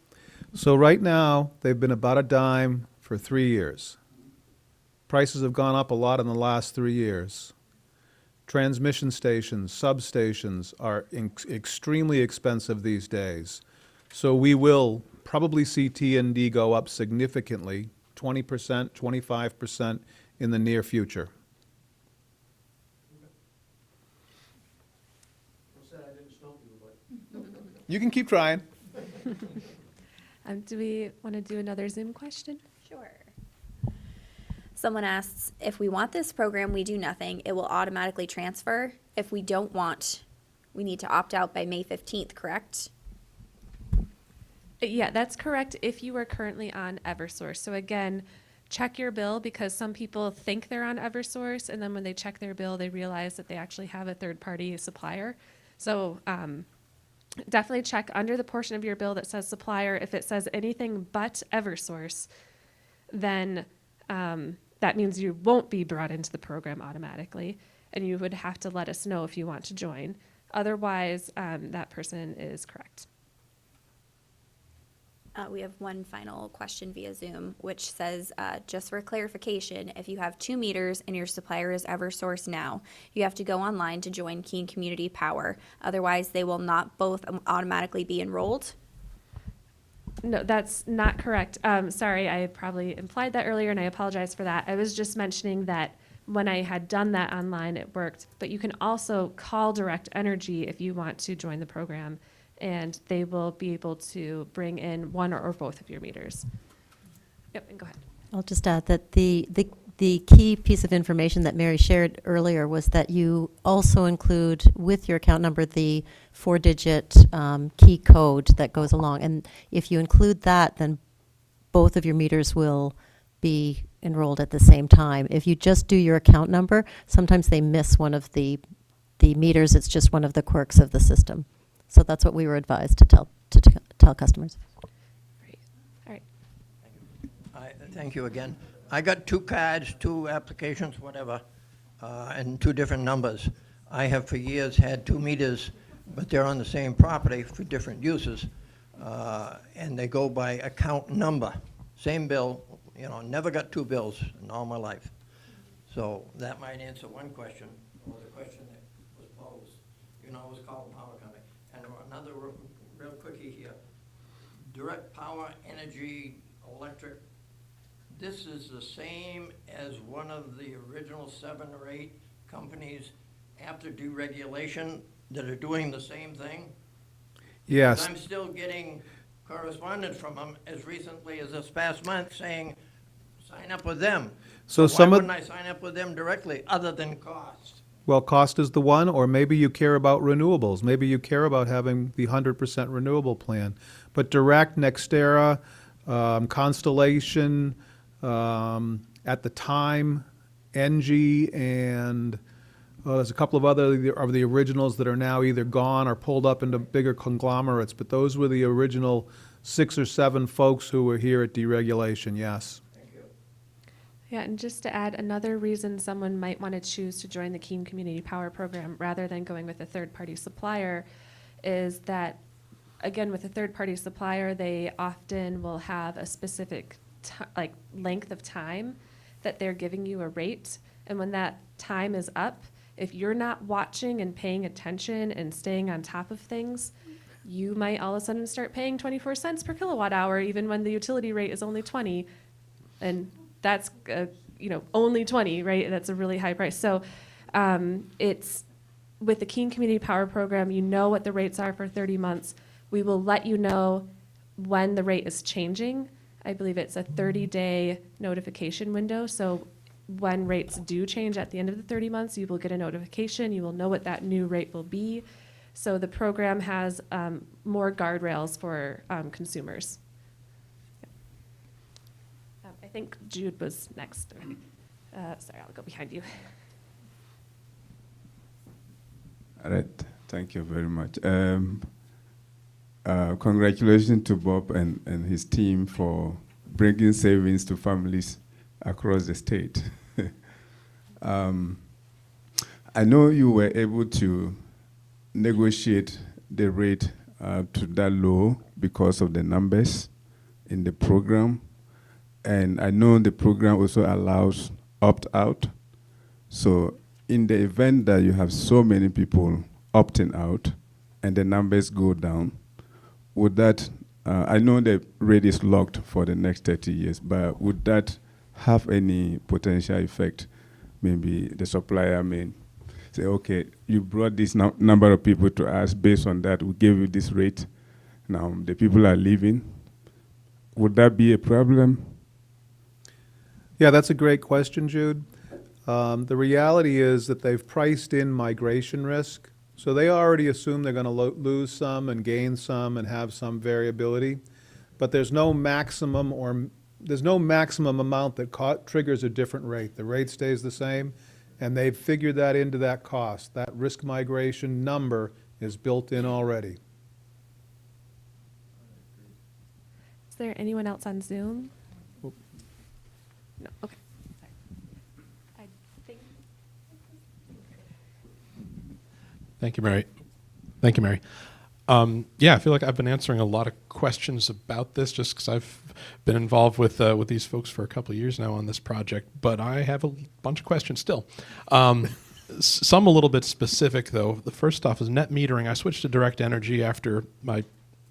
So right now, they've been about a dime for 3 years. Prices have gone up a lot in the last 3 years. Transmission stations, substations are extremely expensive these days. So we will probably see T&D go up significantly, 20%, 25% in the near future. You can keep trying. Do we want to do another Zoom question? Sure. Someone asks, if we want this program, we do nothing. It will automatically transfer. If we don't want, we need to opt out by May 15th, correct? Yeah, that's correct if you are currently on Eversource. So again, check your bill, because some people think they're on Eversource, and then when they check their bill, they realize that they actually have a third-party supplier. So definitely check under the portion of your bill that says supplier. If it says anything but Eversource, then that means you won't be brought into the program automatically, and you would have to let us know if you want to join. Otherwise, that person is correct. We have one final question via Zoom, which says, just for clarification, if you have 2 meters and your supplier is Eversource now, you have to go online to join Keene Community Power. Otherwise, they will not both automatically be enrolled. No, that's not correct. Sorry, I probably implied that earlier, and I apologize for that. I was just mentioning that when I had done that online, it worked. But you can also call Direct Energy if you want to join the program, and they will be able to bring in one or both of your meters. Yep, and go ahead. I'll just add that the key piece of information that Mary shared earlier was that you also include with your account number the 4-digit key code that goes along. And if you include that, then both of your meters will be enrolled at the same time. If you just do your account number, sometimes they miss one of the meters. It's just one of the quirks of the system. So that's what we were advised to tell customers. Great. All right. Thank you again. I got 2 cards, 2 applications, whatever, and 2 different numbers. I have for years had 2 meters, but they're on the same property for different uses, and they go by account number. Same bill, never got 2 bills in all my life. So that might answer one question, or the question that was posed. It was called power company. And another real quickie here. Direct Power, Energy, Electric. This is the same as one of the original 7 or 8 companies after deregulation that are doing the same thing? Yes. And I'm still getting correspondence from them as recently as this past month saying, sign up with them. So Why some of- wouldn't I sign up with them directly, other than cost? Well, cost is the one, or maybe you care about renewables. Maybe you care about having the 100% renewable plan. But Direct, Nextera, Constellation, at the time, Engie, and there's a couple of other of the originals that are now either gone or pulled up into bigger conglomerates. But those were the original 6 or 7 folks who were here at deregulation, yes. Yeah, and just to add, another reason someone might want to choose to join the Keene Community Power Program rather than going with a third-party supplier is that, again, with a third-party supplier, they often will have a specific length of time that they're giving you a rate. And when that time is up, if you're not watching and paying attention and staying on top of things, you might all of a sudden start paying 24 cents per kilowatt hour, even when the utility rate is only 20. And that's, only 20, right? That's a really high price. So it's with the Keene Community Power Program, you know what the rates are for 30 months. We will let you know when the rate is changing. I believe it's a 30-day notification window. So when rates do change at the end of the 30 months, you will get a notification. You will know what that new rate will be. So the program has more guardrails for consumers. I think Jude was next. Sorry, I'll go behind you. All right, thank you very much. Congratulations to Bob and his team for bringing savings to families across the state. I know you were able to negotiate the rate to that low because of the numbers in the program. And I know the program also allows opt-out. So in the event that you have so many people opting out and the numbers go down, would that, I know the rate is locked for the next 30 years, but would that have any potential effect? Maybe the supplier may say, okay, you brought this number of people to us, based on that, we gave you this rate. Now the people are leaving. Would that be a problem? Yeah, that's a great question, Jude. The reality is that they've priced in migration risk. So they already assume they're going to lose some and gain some and have some variability. But there's no maximum amount that triggers a different rate. The rate stays the same, and they've figured that into that cost. That risk migration number is built in already. Is there anyone else on Zoom? No, okay. Sorry. I think. Thank you, Mary. Thank you, Mary. Yeah, I feel like I've been answering a lot of questions about this just because I've been involved with these folks for a couple of years now on this project, but I have a bunch of questions still. Some a little bit specific, though. The first off is net metering. I switched to direct energy after my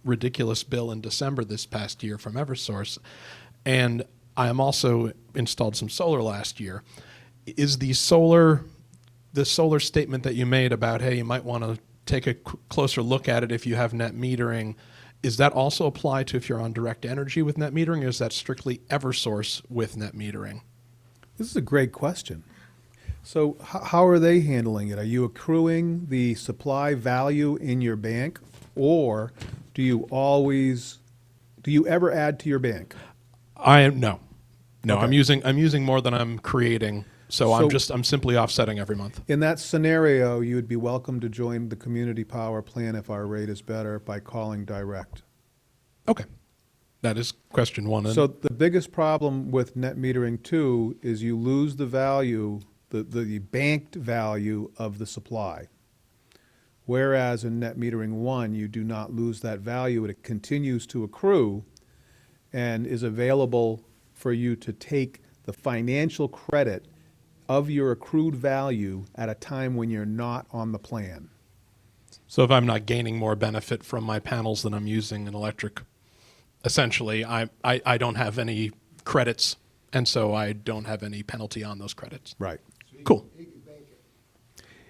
ridiculous bill in December this past year from Eversource, and I am also installed some solar last year. Is the solar statement that you made about, hey, you might want to take a closer look at it if you have net metering, is that also apply to if you're on direct energy with net metering, or is that strictly Eversource with net metering? This is a great question. So how are they handling it? Are you accruing the supply value in your bank, or do you ever add to your bank? No. Okay. I'm using more than I'm creating, so I'm simply offsetting every month. In that scenario, you would be welcome to join the community power plan if our rate is better by calling direct. Okay. That is question one. So the biggest problem with net metering 2 is you lose the value, the banked value of the supply. Whereas in net metering 1, you do not lose that value. It continues to accrue and is available for you to take the financial credit of your accrued value at a time when you're not on the plan. So if I'm not gaining more benefit from my panels than I'm using in electric, essentially I don't have any credits, and so I don't have any penalty on those credits. Right. Cool.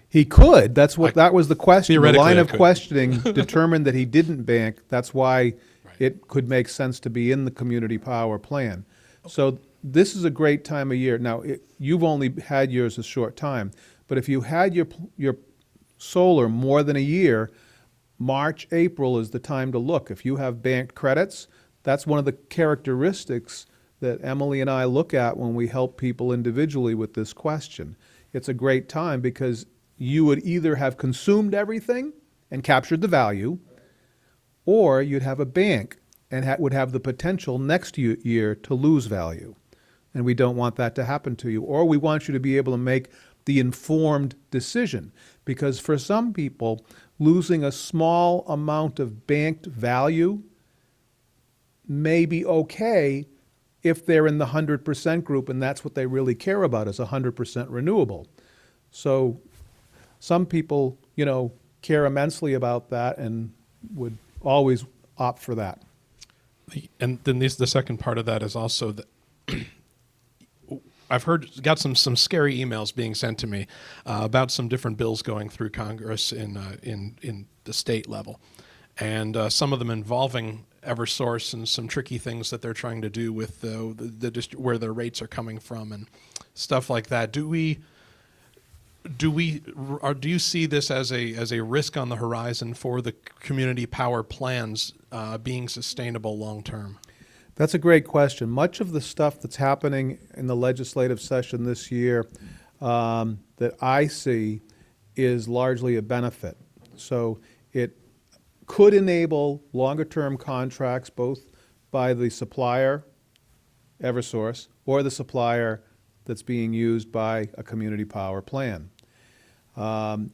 He could. That was the question. The Theoretically, line I of could. questioning determined that he didn't bank. That's why it could make sense to be in the community power plan. So this is a great time of year. Now, you've only had yours a short time, but if you had your solar more than a year, March, April is the time to look. If you have banked credits, that's one of the characteristics that Emily and I look at when we help people individually with this question. It's a great time because you would either have consumed everything and captured the value, or you'd have a bank and would have the potential next year to lose value. And we don't want that to happen to you. Or we want you to be able to make the informed decision. Because for some people, losing a small amount of banked value may be okay if they're in the 100% group and that's what they really care about is 100% renewable. So some people, care immensely about that and would always opt for that. And then the second part of that is also that I've got some scary emails being sent to me about some different bills going through Congress in the state level, and some of them involving EverSource and some tricky things that they're trying to do with where their rates are coming from and stuff like that. Do you see this as a risk on the horizon for the community power plans being sustainable long term? That's a great question. Much of the stuff that's happening in the legislative session this year that I see is largely a benefit. So it could enable longer-term contracts both by the supplier, EverSource, or the supplier that's being used by a community power plan. The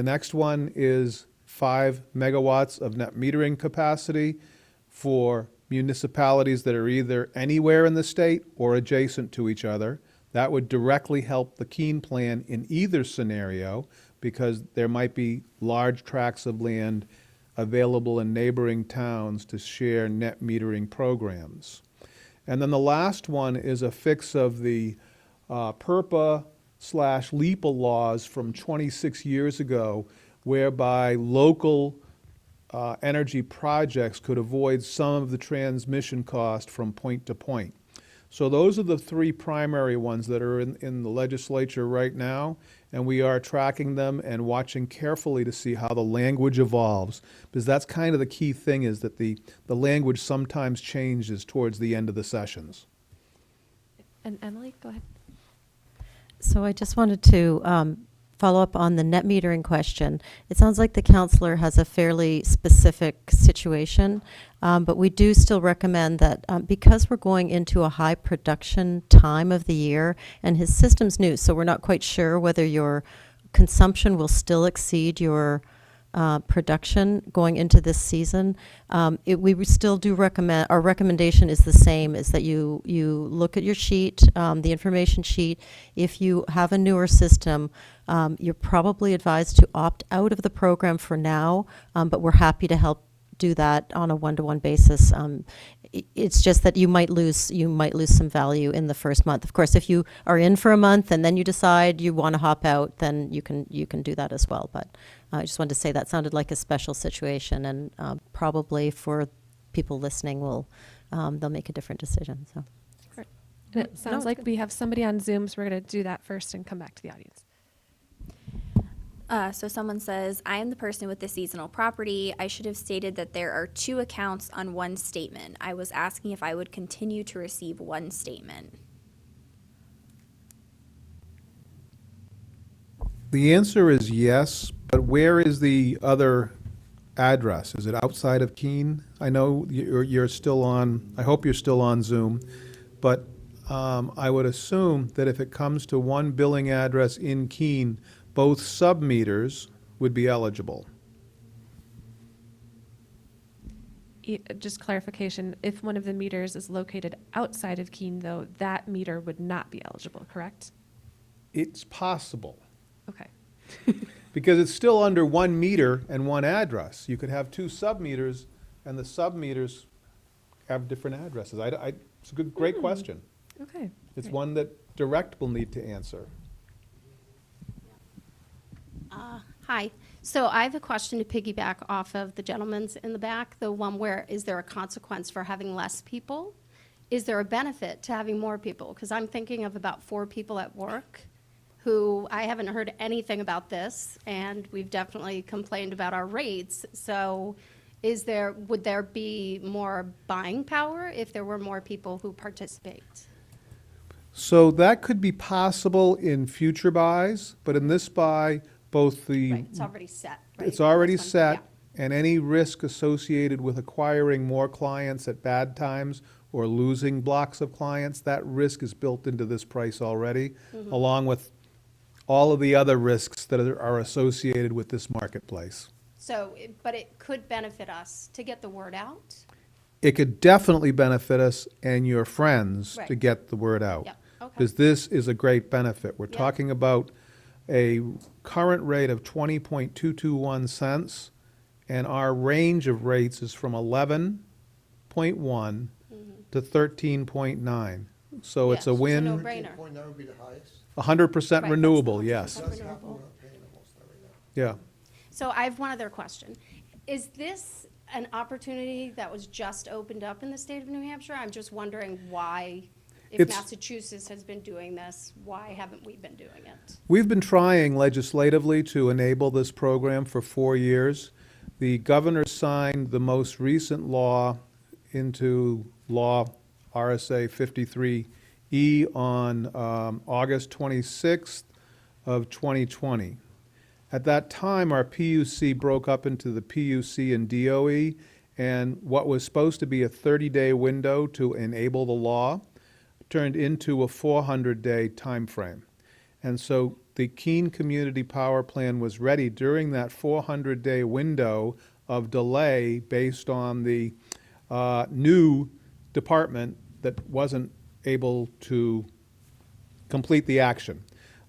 next one is 5 megawatts of net metering capacity for municipalities that are either anywhere in the state or adjacent to each other. That would directly help the Keene plan in either scenario because there might be large tracts of land available in neighboring towns to share net metering programs. And then the last one is a fix of the PURPA/LEPA laws from 26 years ago, whereby local energy projects could avoid some of the transmission cost from point to point. So those are the 3 primary ones that are in the legislature right now, and we are tracking them and watching carefully to see how the language evolves, because that's kind of the key thing is that the language sometimes changes towards the end of the sessions. And Emily, go ahead. So I just wanted to follow up on the net metering question. It sounds like the counselor has a fairly specific situation, but we do still recommend that because we're going into a high production time of the year, and his system's new, so we're not quite sure whether your consumption will still exceed your production going into this season. We still do recommend, our recommendation is the same, is that you look at your sheet, the information sheet. If you have a newer system, you're probably advised to opt out of the program for now, but we're happy to help do that on a one-to-one basis. It's just that you might lose some value in the first month. Of course, if you are in for a month and then you decide you want to hop out, then you can do that as well. But I just wanted to say that sounded like a special situation, and probably for people listening, they'll make a different decision. So. And it sounds like we have somebody on Zoom, so we're going to do that first and come back to the audience. So someone says, I am the person with the seasonal property. I should have stated that there are 2 accounts on one statement. I was asking if I would continue to receive one statement. The answer is yes, but where is the other address? Is it outside of Keene? I know you're still on, I hope you're still on Zoom, but I would assume that if it comes to one billing address in Keene, both sub-meters would be eligible. Just clarification, if one of the meters is located outside of Keene, though, that meter would not be eligible, correct? It's possible, Okay. because it's still under one meter and one address. You could have 2 sub-meters, and the sub-meters have different addresses. It's a great question. Okay. It's Great. one that Direct will need to answer. Hi. So I have a question to piggyback off of the gentleman's in the back, the one where is there a consequence for having less people? Is there a benefit to having more people? Because I'm thinking of about 4 people at work who I haven't heard anything about this, and we've definitely complained about our rates. So would there be more buying power if there were more people who participate? So that could be possible in future buys, but in this buy, both the Right, it's already set, right? It's already This one, set, yeah. and any risk associated with acquiring more clients at bad times or losing blocks of clients, that risk is built into this price already, Mm-hmm. along with all of the other risks that are associated with this marketplace. So, but it could benefit us to get the word out? It could definitely benefit us and your friends to Right. get the word out. Yep, okay. Because this is a great benefit. We're Yeah. talking about a current rate of 20.221 cents, and our range of rates is from 11.1 to 13.9. So it's a Yes, it's a win, no-brainer. Point nine would be the highest. 100% Right, that's renewable, the yes. That's half what we're paying almost right now. Yeah. So I have one other question. Is this an opportunity that was just opened up in the state of New Hampshire? I'm just wondering why, if It's- Massachusetts has been doing this, why haven't we been doing it? We've been trying legislatively to enable this program for 4 years. The governor signed the most recent law into law, RSA 53E, on August 26th of 2020. At that time, our PUC broke up into the PUC and DOE, and what was supposed to be a 30-day window to enable the law turned into a 400-day timeframe. And so the Keene Community Power Plan was ready during that 400-day window of delay based on the new department that wasn't able to complete the action.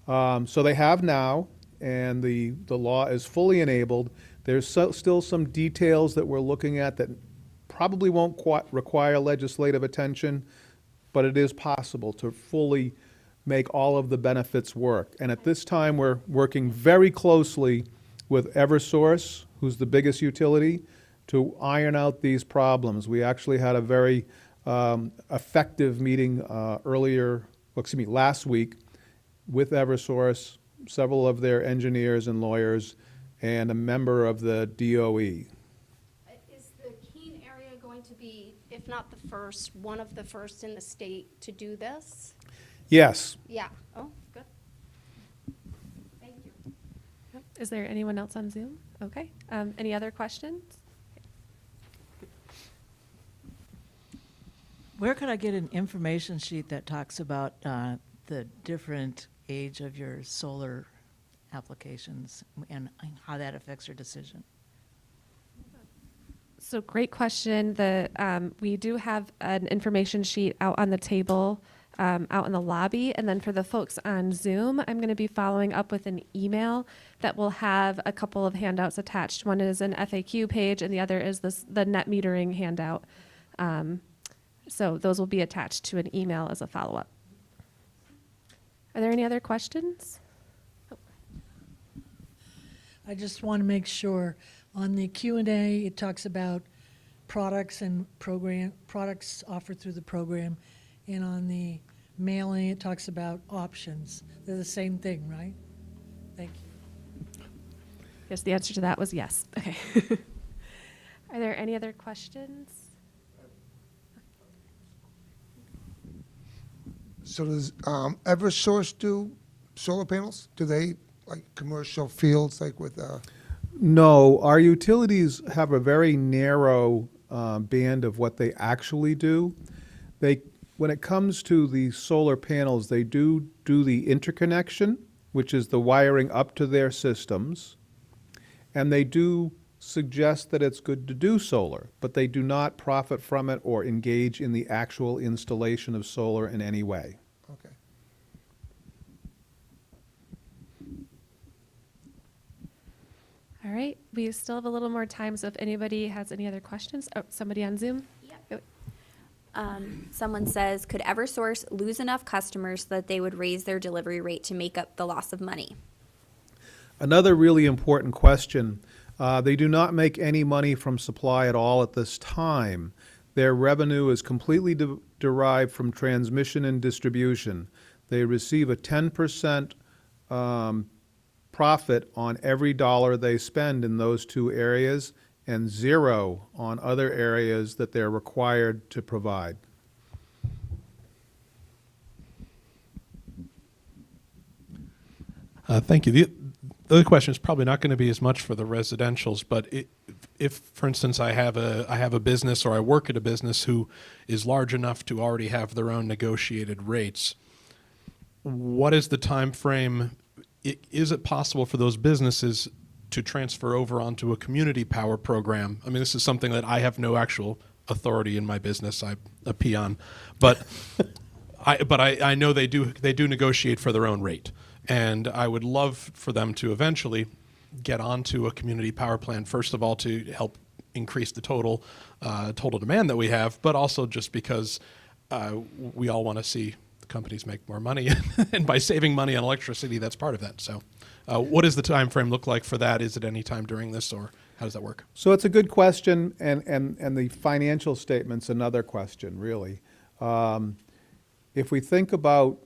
So they have now, and the law is fully enabled. There's still some details that we're looking at that probably won't require legislative attention, but it is possible to fully make all of the benefits work. And at this time, we're working very closely with Eversource, who's the biggest utility, to iron out these problems. We actually had a very effective meeting last week with Eversource, several of their engineers and lawyers, and a member of the DOE. Is the Keene area going to be, if not the first, one of the first in the state to do this? Yes. Yeah, oh, good. Thank you. Is there anyone else on Zoom? Okay. Any other questions? Where could I get an information sheet that talks about the different age of your solar applications and how that affects your decision? So great question. We do have an information sheet out on the table, out in the lobby. And then for the folks on Zoom, I'm going to be following up with an email that will have a couple of handouts attached. One is an FAQ page, and the other is the net metering handout. So those will be attached to an email as a follow-up. Are there any other questions? I just want to make sure, on the Q&A, it talks about products and products offered through the program, and on the mailing, it talks about options. They're the same thing, right? Thank you. Yes, the answer to that was yes. Okay. Are there any other questions? So does Eversource do solar panels? Do they, like, commercial fields, like with, No, our utilities have a very narrow band of what they actually do. When it comes to the solar panels, they do the interconnection, which is the wiring up to their systems, and they do suggest that it's good to do solar, but they do not profit from it or engage in the actual installation of solar in any way. okay. All right, we still have a little more time, so if anybody has any other questions, oh, somebody on Zoom? Yep. Someone says, could Eversource lose enough customers so that they would raise their delivery rate to make up the loss of money? Another really important question. They do not make any money from supply at all at this time. Their revenue is completely derived from transmission and distribution. They receive a 10% profit on every dollar they spend in those two areas and 0 on other areas that they're required to provide. Thank you. The other question is probably not going to be as much for the residentials, but if, for instance, I have a business or I work at a business who is large enough to already have their own negotiated rates, what is the time frame? Is it possible for those businesses to transfer over onto a community power program? I mean, this is something that I have no actual authority in my business. I'm a peon, but I know they do negotiate for their own rate. And I would love for them to eventually get onto a community power plan, first of all, to help increase the total demand that we have, but also just because we all want to see the companies make more money. And by saving money on electricity, that's part of that. So what does the time frame look like for that? Is it any time during this, or how does that work? So it's a good question, and the financial statement's another question, really. If we think about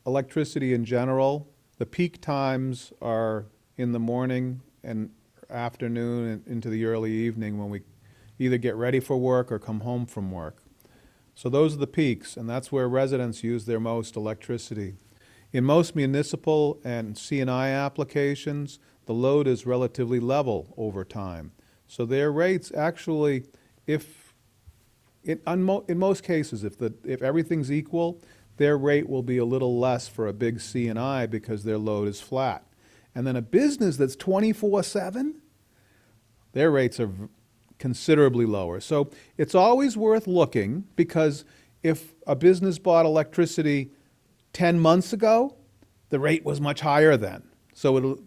electricity in general, the peak times are in the morning and afternoon and into the early evening when we either get ready for work or come home from work. So those are the peaks, and that's where residents use their most electricity. In most municipal and C&I applications, the load is relatively level over time. So their rates actually, in most cases, if everything's equal, their rate will be a little less for a big C&I because their load is flat. And then a business that's 24/7, their rates are considerably lower. So it's always worth looking, because if a business bought electricity 10 months ago, the rate was much higher then. So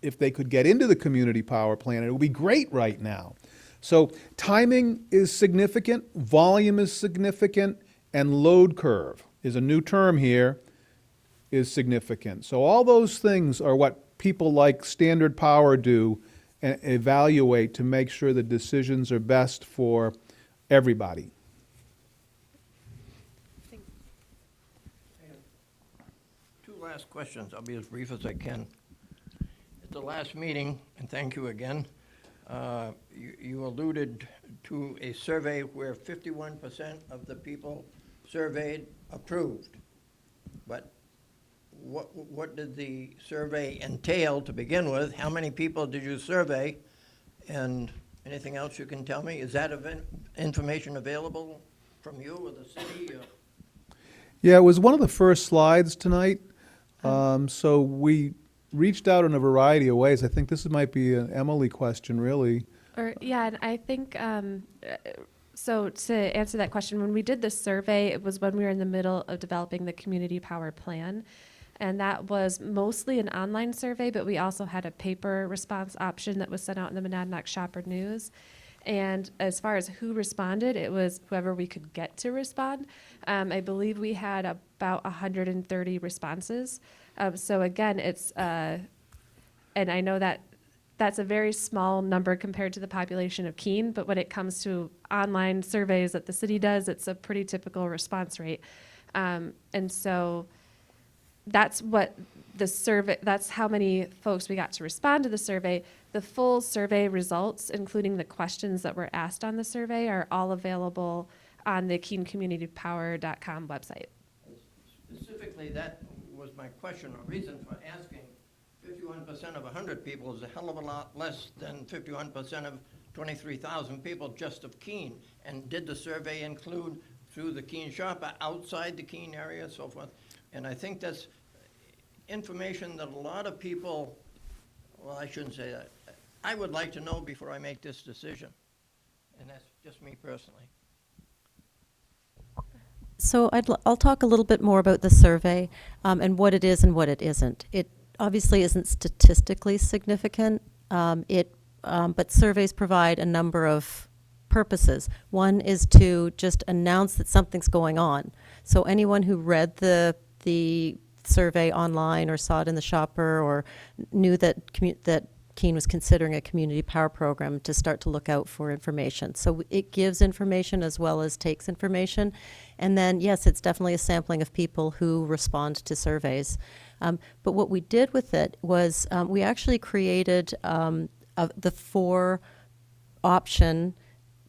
if they could get into the community power plan, it would be great right now. So timing is significant, volume is significant, and load curve is a new term here, is significant. So all those things are what people like Standard Power do and evaluate to make sure the decisions are best for everybody. Two last questions. I'll be as brief as I can. At the last meeting, and thank you again, you alluded to a survey where 51% of the people surveyed approved. But what did the survey entail to begin with? How many people did you survey? And anything else you can tell me? Is that information available from you or the city? Yeah, it was one of the first slides tonight. So we reached out in a variety of ways. I think this might be an Emily question, really. Yeah, and I think, so to answer that question, when we did the survey, it was when we were in the middle of developing the community power plan. And that was mostly an online survey, but we also had a paper response option that was sent out in the Monadnock Shopper News. And as far as who responded, it was whoever we could get to respond. I believe we had about 130 responses. So again, it's, and I know that that's a very small number compared to the population of Keene, but when it comes to online surveys that the city does, it's a pretty typical response rate. And so that's what the survey, that's how many folks we got to respond to the survey. The full survey results, including the questions that were asked on the survey, are all available on the KeeneCommunityPower.com website. Specifically, that was my question, or reason for asking. 51% of 100 people is a hell of a lot less than 51% of 23,000 people just of Keene. And did the survey include through the Keene shopper, outside the Keene area, so forth? And I think that's information that a lot of people, well, I shouldn't say that. I would like to know before I make this decision. And that's just me personally. So I'll talk a little bit more about the survey and what it is and what it isn't. It obviously isn't statistically significant, but surveys provide a number of purposes. One is to just announce that something's going on. So anyone who read the survey online or saw it in the shopper or knew that that Keene was considering a community power program to start to look out for information. So it gives information as well as takes information. And then, yes, it's definitely a sampling of people who respond to surveys. But what we did with it was we actually created the 4-option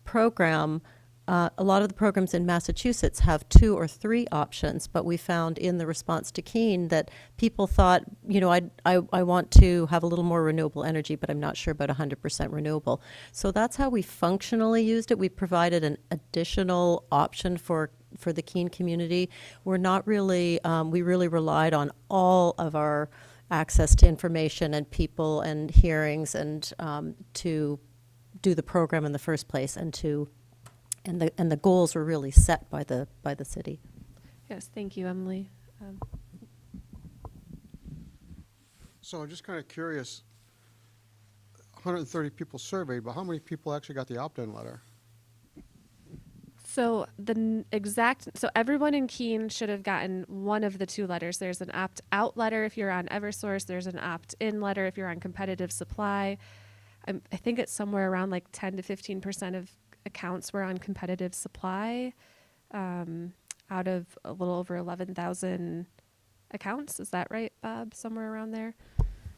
program. A lot of the programs in Massachusetts have 2 or 3 options, but we found in the response to Keene that people thought, you know, I want to have a little more renewable energy, but I'm not sure about 100% renewable. So that's how we functionally used it. We provided an additional option for the Keene community. We're not really, we really relied on all of our access to information and people and hearings and to do the program in the first place and the goals were really set by the city. Yes, thank you, Emily. So I'm just kind of curious, 130 people surveyed, but how many people actually got the opt-in letter? So so everyone in Keene should have gotten one of the 2 letters. There's an opt-out letter if you're on Eversource. There's an opt-in letter if you're on competitive supply. I think it's somewhere around like 10 to 15% of accounts were on competitive supply out of a little over 11,000 accounts. Is that right, Bob? Somewhere around there?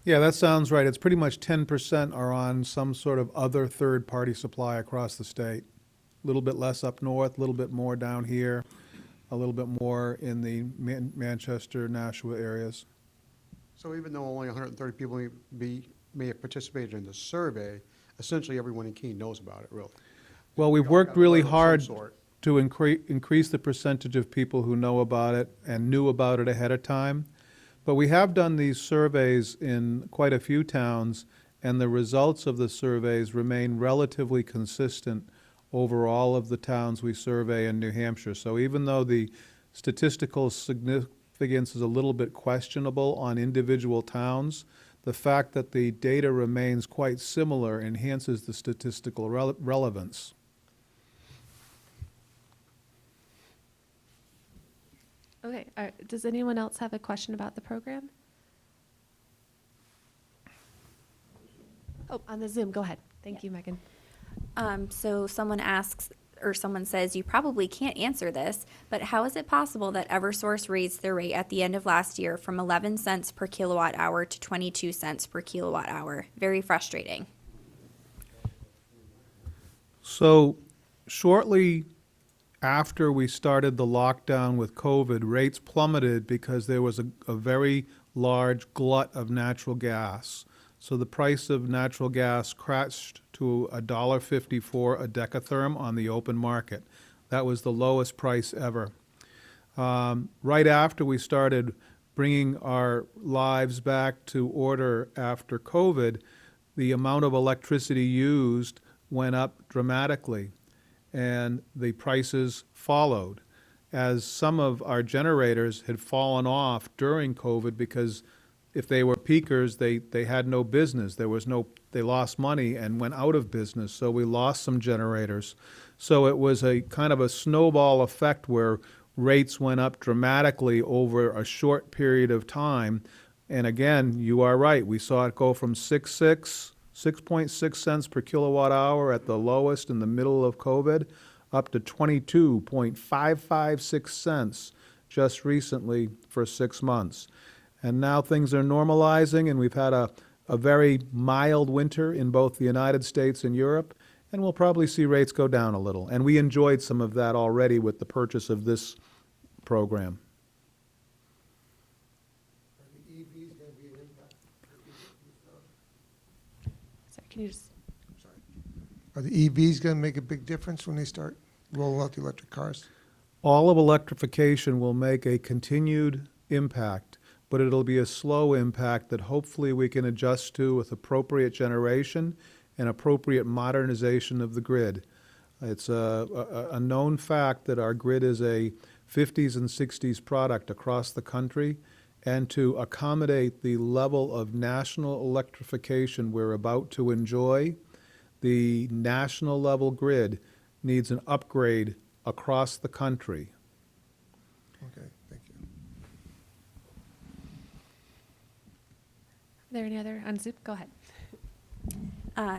Yeah, that sounds right. It's pretty much 10% are on some sort of other third-party supply across the state. A little bit less up north, a little bit more down here, a little bit more in the Manchester, Nashua areas. So even though only 130 people may have participated in the survey, essentially everyone in Keene knows about it, really. Well, we've You know, worked got a really letter of some hard sort. to increase the percentage of people who know about it and knew about it ahead of time. But we have done these surveys in quite a few towns, and the results of the surveys remain relatively consistent over all of the towns we survey in New Hampshire. So even though the statistical significance is a little bit questionable on individual towns, the fact that the data remains quite similar enhances the statistical relevance. Okay. Does anyone else have a question about the program? Oh, on the Zoom. Go ahead. Thank you, Megan. So someone asks, or someone says, you probably can't answer this, but how is it possible that Eversource raised their rate at the end of last year from 11 cents per kilowatt hour to 22 cents per kilowatt hour? Very frustrating. So shortly after we started the lockdown with COVID, rates plummeted because there was a very large glut of natural gas. So the price of natural gas crashed to $1.54 a decatherm on the open market. That was the lowest price ever. Right after we started bringing our lives back to order after COVID, the amount of electricity used went up dramatically, and the prices followed, as some of our generators had fallen off during COVID because if they were peakers, they had no business. They lost money and went out of business, so we lost some generators. So it was a kind of a snowball effect where rates went up dramatically over a short period of time. And again, you are right, we saw it go from 6.6 cents per kilowatt hour at the lowest in the middle of COVID, up to 22.556 cents just recently for 6 months. And now things are normalizing, and we've had a very mild winter in both the United States and Europe, and we'll probably see rates go down a little. And we enjoyed some of that already with the purchase of this program. Are the EVs going to be an impact? Sorry, can you just? Are the EVs going to make a big difference when they start rolling out the electric cars? All of electrification will make a continued impact, but it'll be a slow impact that hopefully we can adjust to with appropriate generation and appropriate modernization of the grid. It's a known fact that our grid is a 50s and 60s product across the country, and to accommodate the level of national electrification we're about to enjoy, the national level grid needs an upgrade across the country. Okay, thank you. there any other on Zoom? Go ahead.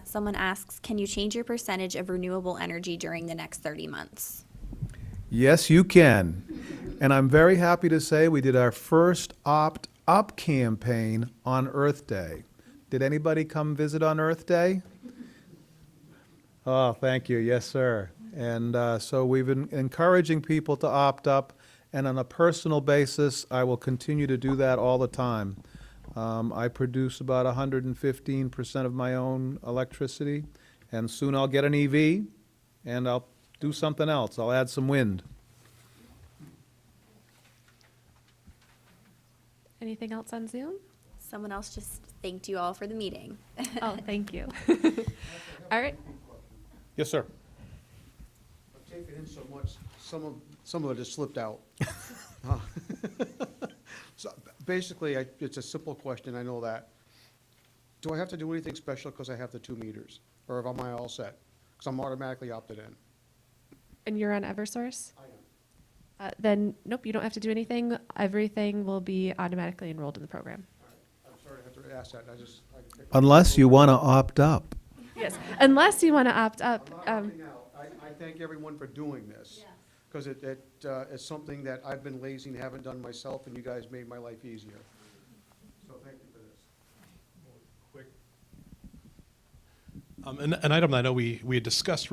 Someone asks, can you change your percentage of renewable energy during the next 30 months? Yes, you can. And I'm very happy to say we did our first Opt Up campaign on Earth Day. Did anybody come visit on Earth Day? Oh, thank you. Yes, sir. And so we've been encouraging people to opt up, and on a personal basis, I will continue to do that all the time. I produce about 115% of my own electricity, and soon I'll get an EV, and I'll do something else. I'll add some wind. Anything else on Zoom? Someone else just thanked you all for the meeting. Oh, thank you. All right. Yes, sir. I've taken in so much, some of it has slipped out. So basically, it's a simple question, I know that. Do I have to do anything special because I have the 2 meters? Or am I all set? Because I'm automatically opted in. And you're on Eversource? I am. Then, nope, you don't have to do anything. Everything will be automatically enrolled in the program. I'm sorry to have to ask that, Unless you want to opt up. Yes, unless you want to opt up. I'm not opting out. I thank everyone for doing this. Because it's something that I've been lazy and haven't done myself, and you guys made my life easier. So thank you for this. An item that I know we had discussed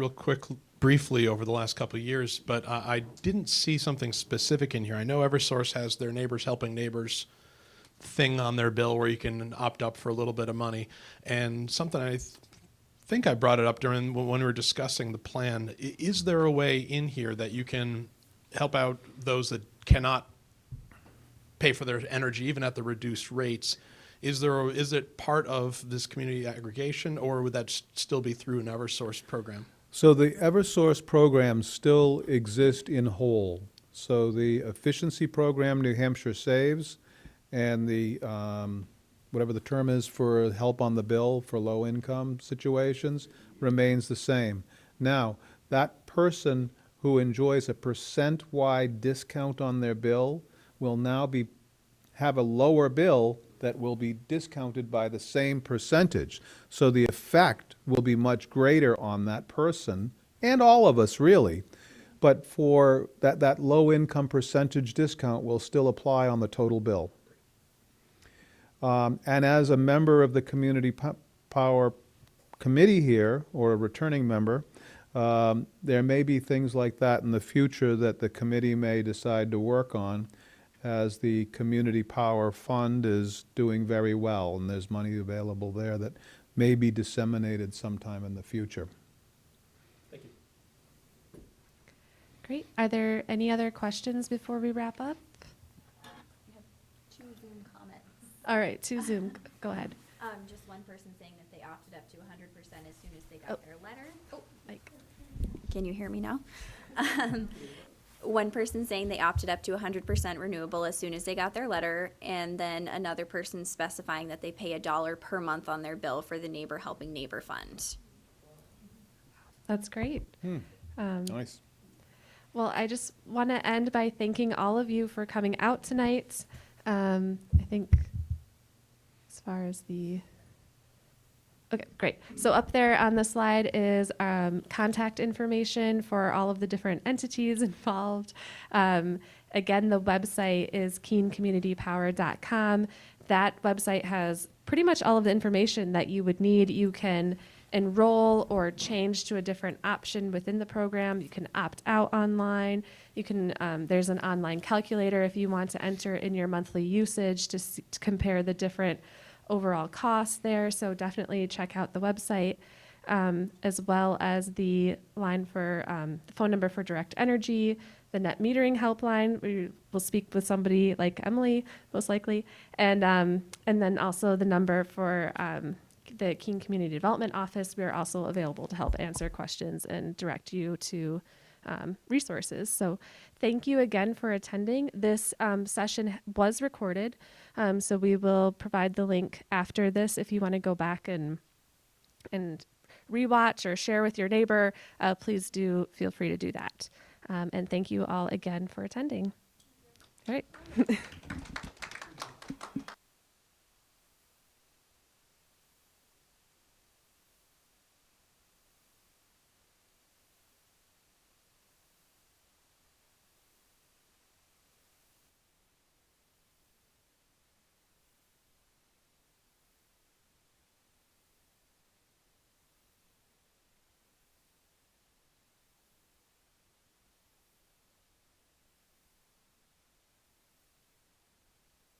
briefly over the last couple of years, but I didn't see something specific in here. I know Eversource has their Neighbors Helping Neighbors thing on their bill where you can opt up for a little bit of money. And something I think I brought it up during when we were discussing the plan. Is there a way in here that you can help out those that cannot pay for their energy even at the reduced rates? Is it part of this community aggregation, or would that still be through an Eversource program? So the Eversource programs still exist in whole. So the efficiency program, New Hampshire Saves, and the, whatever the term is for help on the bill for low-income situations, remains the same. Now, that person who enjoys a percent-wide discount on their bill will now have a lower bill that will be discounted by the same percentage. So the effect will be much greater on that person, and all of us really. But for that low-income percentage discount will still apply on the total bill. And as a member of the Community Power Committee here, or a returning member, there may be things like that in the future that the committee may decide to work on, as the Community Power Fund is doing very well, and there's money available there that may be disseminated sometime in the future. Thank you. Great. Are there any other questions before we wrap up? We have 2 Zoom comments. All right, to Zoom. Go ahead. Just one person saying that they opted up to 100% as soon as they got their letter. Oh, Mike. can you hear me now? One person saying they opted up to 100% renewable as soon as they got their letter, and then another person specifying that they pay $1 per month on their bill for the Neighbor Helping Neighbor Fund. That's great. Nice. Well, I just want to end by thanking all of you for coming out tonight. I think as far as okay, great. So up there on the slide is contact information for all of the different entities involved. Again, the website is keenecommunitypower.com. That website has pretty much all of the information that you would need. You can enroll or change to a different option within the program. You can opt out online. You can, there's an online calculator if you want to enter in your monthly usage to compare the different overall costs there. So definitely check out the website, as well as the line for the phone number for direct energy, the net metering helpline. We will speak with somebody like Emily, most likely, and then also the number for the Keene Community Development Office. We are also available to help answer questions and direct you to resources. So thank you again for attending. This session was recorded, so we will provide the link after this if you want to go back and rewatch or share with your neighbor. Please do feel free to do that. And thank you all again for attending. All right.